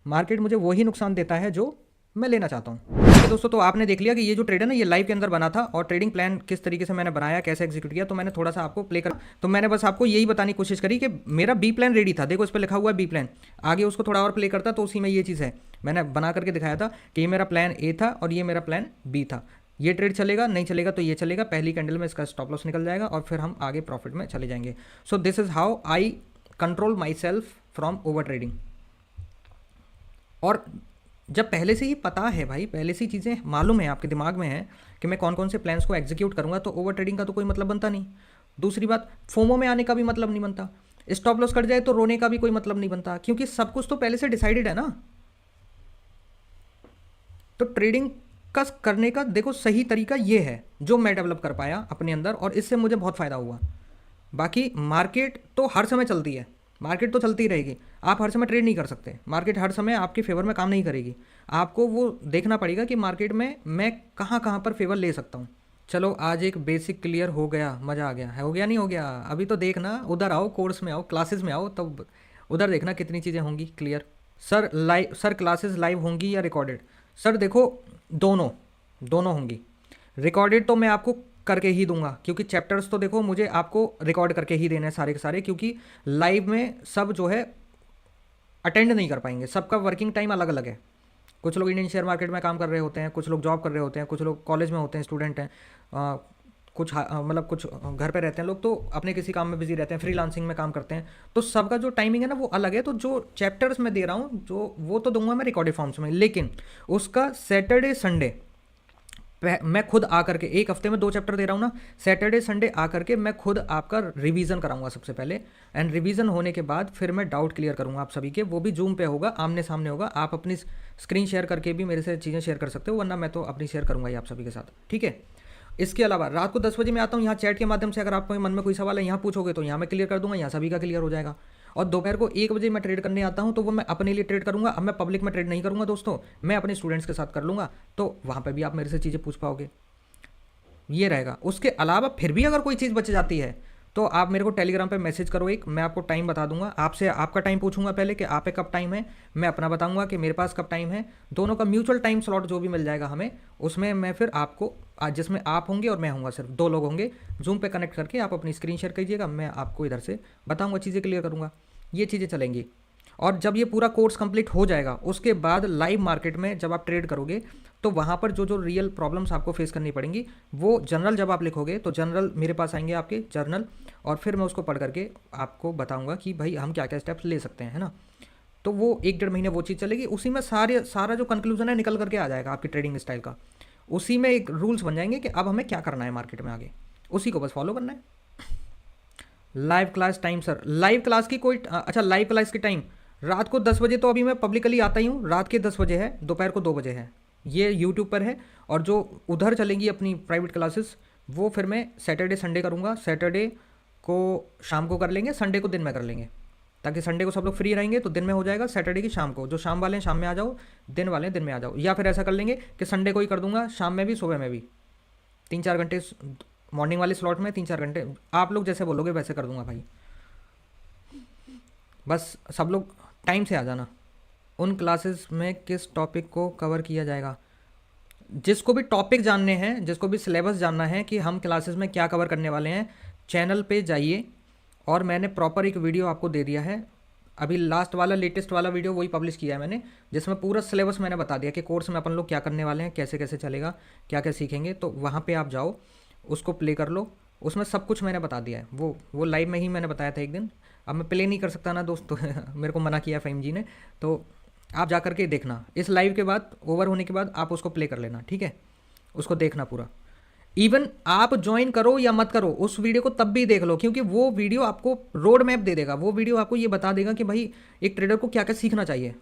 मार्केट मुझे वही नुकसान देता है जो मैं लेना चाहता हूँ। ठीक है दोस्तों, तो आपने देख लिया कि ये जो ट्रेड है ना, ये लाइव के अंदर बना था, और ट्रेडिंग प्लान किस तरीके से मैंने बनाया, कैसे एग्जीक्यूट किया, तो मैंने थोड़ा सा आपको प्ले कर, तो मैंने बस आपको यही बताने की कोशिश करी कि मेरा बी प्लान रेडी था। देखो इस पर लिखा हुआ है बी प्लान, आगे उसको थोड़ा और प्ले करता तो उसी में ये चीज़ है, मैंने बना करके दिखाया था कि ये मेरा प्लान ए था और ये मेरा प्लान बी था। ये ट्रेड चलेगा, नहीं चलेगा तो ये चलेगा, पहली कैंडल में इसका स्टॉप लॉस निकल जाएगा और फिर हम आगे प्रॉफिट में चले जाएंगे। So this is how I control my self from over trading. और जब पहले से ही पता है भाई, पहले से ही चीज़ें मालूम है, आपके दिमाग में है कि मैं कौन कौन से प्लान्स को एग्जीक्यूट करूंगा, तो ओवर ट्रेडिंग का तो कोई मतलब बनता नहीं। दूसरी बात, फोमो में आने का भी मतलब नहीं बनता, स्टॉप लॉस कट जाए तो रोने का भी कोई मतलब नहीं बनता, क्योंकि सब कुछ तो पहले से डिसाइडेड है ना। तो ट्रेडिंग का करने का देखो सही तरीका ये है जो मैं डेवलप कर पाया अपने अंदर, और इससे मुझे बहुत फ़ायदा हुआ। बाकी मार्केट तो हर समय चलती है, मार्केट तो चलती रहेगी, आप हर समय ट्रेड नहीं कर सकते, मार्केट हर समय आपके फेवर में काम नहीं करेगी। आपको वो देखना पड़ेगा कि मार्केट में मैं कहाँ कहाँ पर फेवर ले सकता हूँ। चलो आज एक बेसिक क्लियर हो गया, मज़ा आ गया है, हो गया नहीं हो गया? अभी तो देखना, उधर आओ, कोर्स में आओ, क्लासेस में आओ, तब उधर देखना कितनी चीज़ें होंगी clear. Sir live, sir classes live होंगी या रिकॉर्डेड? सर देखो, दोनों दोनों होंगी। रिकॉर्डेड तो मैं आपको करके ही दूंगा, क्योंकि चैप्टर्स तो देखो मुझे आपको रिकॉर्ड करके ही देने हैं सारे के सारे, क्योंकि लाइव में सब जो है अटेंड नहीं कर पाएंगे, सबका वर्किंग टाइम अलग अलग है। कुछ लोग इंडियन शेयर मार्केट में काम कर रहे होते हैं, कुछ लोग जॉब कर रहे होते हैं, कुछ लोग कॉलेज में होते हैं, स्टूडेंट हैं, कुछ मतलब कुछ घर पे रहते हैं लोग, तो अपने किसी काम में बिजी रहते हैं, फ्रीलांसिंग में काम करते हैं, तो सबका जो टाइमिंग है ना वो अलग है। तो जो चैप्टर्स मैं दे रहा हूँ जो वो तो दूंगा मैं रिकॉर्डेड फॉर्म्स में, लेकिन उसका सैटरडे संडे मैं खुद आकर के, एक हफ्ते में 2 चैप्टर दे रहा हूँ ना, सैटरडे संडे आकर के मैं खुद आपका रिवीजन कराऊंगा सबसे पहले, एंड रिवीजन होने के बाद फिर मैं डाउट क्लियर करूंगा आप सभी के, वो भी जूम पे होगा, आमने सामने होगा। आप अपनी स्क्रीन शेयर करके भी मेरे से चीज़ें शेयर कर सकते हो, वरना मैं तो अपनी शेयर करूंगा ही आप सभी के साथ, ठीक है। इसके अलावा रात को 10 बजे मैं आता हूँ यहाँ चैट के माध्यम से, अगर आपको मन में कोई सवाल है यहाँ पूछोगे तो यहाँ मैं क्लियर कर दूंगा, यहाँ सभी का क्लियर हो जाएगा। और दोपहर को 1 बजे मैं ट्रेड करने आता हूँ, तो वो मैं अपने लिए ट्रेड करूँगा। अब मैं पब्लिक में ट्रेड नहीं करूँगा दोस्तों, मैं अपने स्टूडेंट्स के साथ कर लूँगा, तो वहाँ पर भी आप मेरे से चीज़ें पूछ पाओगे, ये रहेगा। उसके अलावा फिर भी अगर कोई चीज़ बच जाती है तो आप मेरे को टेलीग्राम पे मैसेज करो, एक मैं आपको टाइम बता दूंगा, आपसे आपका टाइम पूछूंगा पहले कि आप पे कब टाइम है, मैं अपना बताऊंगा कि मेरे पास कब टाइम है, दोनों का म्यूचुअल टाइम स्लॉट जो भी मिल जाएगा हमें, उसमें मैं फिर आपको, जिसमें आप होंगे और मैं होऊंगा, सिर्फ 2 लोग होंगे, जूम पे कनेक्ट करके आप अपनी स्क्रीन शेयर कीजिएगा, मैं आपको इधर से बताऊँगा, चीज़ें क्लियर करूँगा, ये चीज़ें चलेंगी। और जब ये पूरा कोर्स कंप्लीट हो जाएगा उसके बाद लाइव मार्केट में जब आप ट्रेड करोगे तो वहाँ पर जो जो रियल प्रॉब्लम्स आपको फेस करनी पड़ेंगी, वो जर्नल जब आप लिखोगे तो जर्नल मेरे पास आएंगे आपके जर्नल, और फिर मैं उसको पढ़ करके आपको बताऊंगा कि भाई हम क्या क्या स्टेप्स ले सकते हैं, है ना। तो वो 1-1.5 महीने वो चीज़ चलेगी, उसी में सारा जो कंक्लूजन है निकल करके आ जाएगा आपकी ट्रेडिंग स्टाइल का, उसी में एक रूल्स बन जाएंगे कि अब हमें क्या करना है मार्केट में आगे, उसी को बस फॉलो करना है। Live class time sir, live class की कोई अच्छा, लाइव क्लास की टाइम रात को 10 बजे, तो अभी मैं पब्लिकली आता ही हूँ, रात के 10 बजे है, दोपहर को 2 बजे है, ये यूट्यूब पर है। और जो उधर चलेंगी अपनी प्राइवेट क्लासेस वो फिर मैं सैटरडे संडे करूँगा, सैटरडे को शाम को कर लेंगे, संडे को दिन में कर लेंगे, ताकि संडे को सब लोग फ्री रहेंगे तो दिन में हो जाएगा, सैटरडे की शाम को, जो शाम वाले हैं शाम में आ जाओ, दिन वाले हैं दिन में आ जाओ, या फिर ऐसा कर लेंगे कि संडे को ही कर दूंगा, शाम में भी सुबह में भी 3-4 घंटे, मॉर्निंग वाले स्लॉट में 3-4 घंटे, आप लोग जैसे बोलोगे वैसे कर दूंगा भाई। बस सब लोग टाइम से आ जाना। उन क्लासेस में किस टॉपिक को कवर किया जाएगा? जिसको भी टॉपिक जानने हैं, जिसको भी सिलेबस जानना है कि हम क्लासेस में क्या कवर करने वाले हैं, चैनल पे जाइए। और मैंने प्रॉपर एक वीडियो आपको दे दिया है, अभी लास्ट वाला लेटेस्ट वाला वीडियो वही पब्लिश किया है मैंने, जिसमें पूरा सिलेबस मैंने बता दिया कि कोर्स में अपन लोग क्या करने वाले हैं, कैसे कैसे चलेगा, क्या क्या सीखेंगे। तो वहाँ पे आप जाओ, उसको प्ले कर लो, उसमें सब कुछ मैंने बता दिया है। वो लाइव में ही मैंने बताया था एक दिन। अब मैं प्ले नहीं कर सकता ना दोस्त, तो मेरे को मना किया फ़हीम जी ने। तो आप जा करके देखना, इस लाइव के बाद ओवर होने के बाद आप उसको प्ले कर लेना, ठीक है? उसको देखना पूरा। इवन आप ज्वाइन करो या मत करो, उस वीडियो को तब भी देख लो, क्योंकि वो वीडियो आपको रोड मैप दे देगा। वो वीडियो आपको ये बता देगा कि भाई एक ट्रेडर को क्या क्या सीखना चाहिए।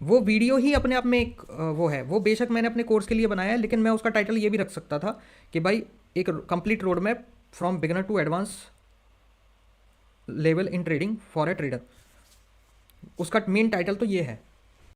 वो वीडियो ही अपने आप में एक वो है। वो बेशक मैंने अपने कोर्स के लिए बनाया है, लेकिन मैं उसका टाइटल ये भी रख सकता था कि भाई एक complete road map from beginner to advance level in trading for a trader. उसका मेन टाइटल तो ये है।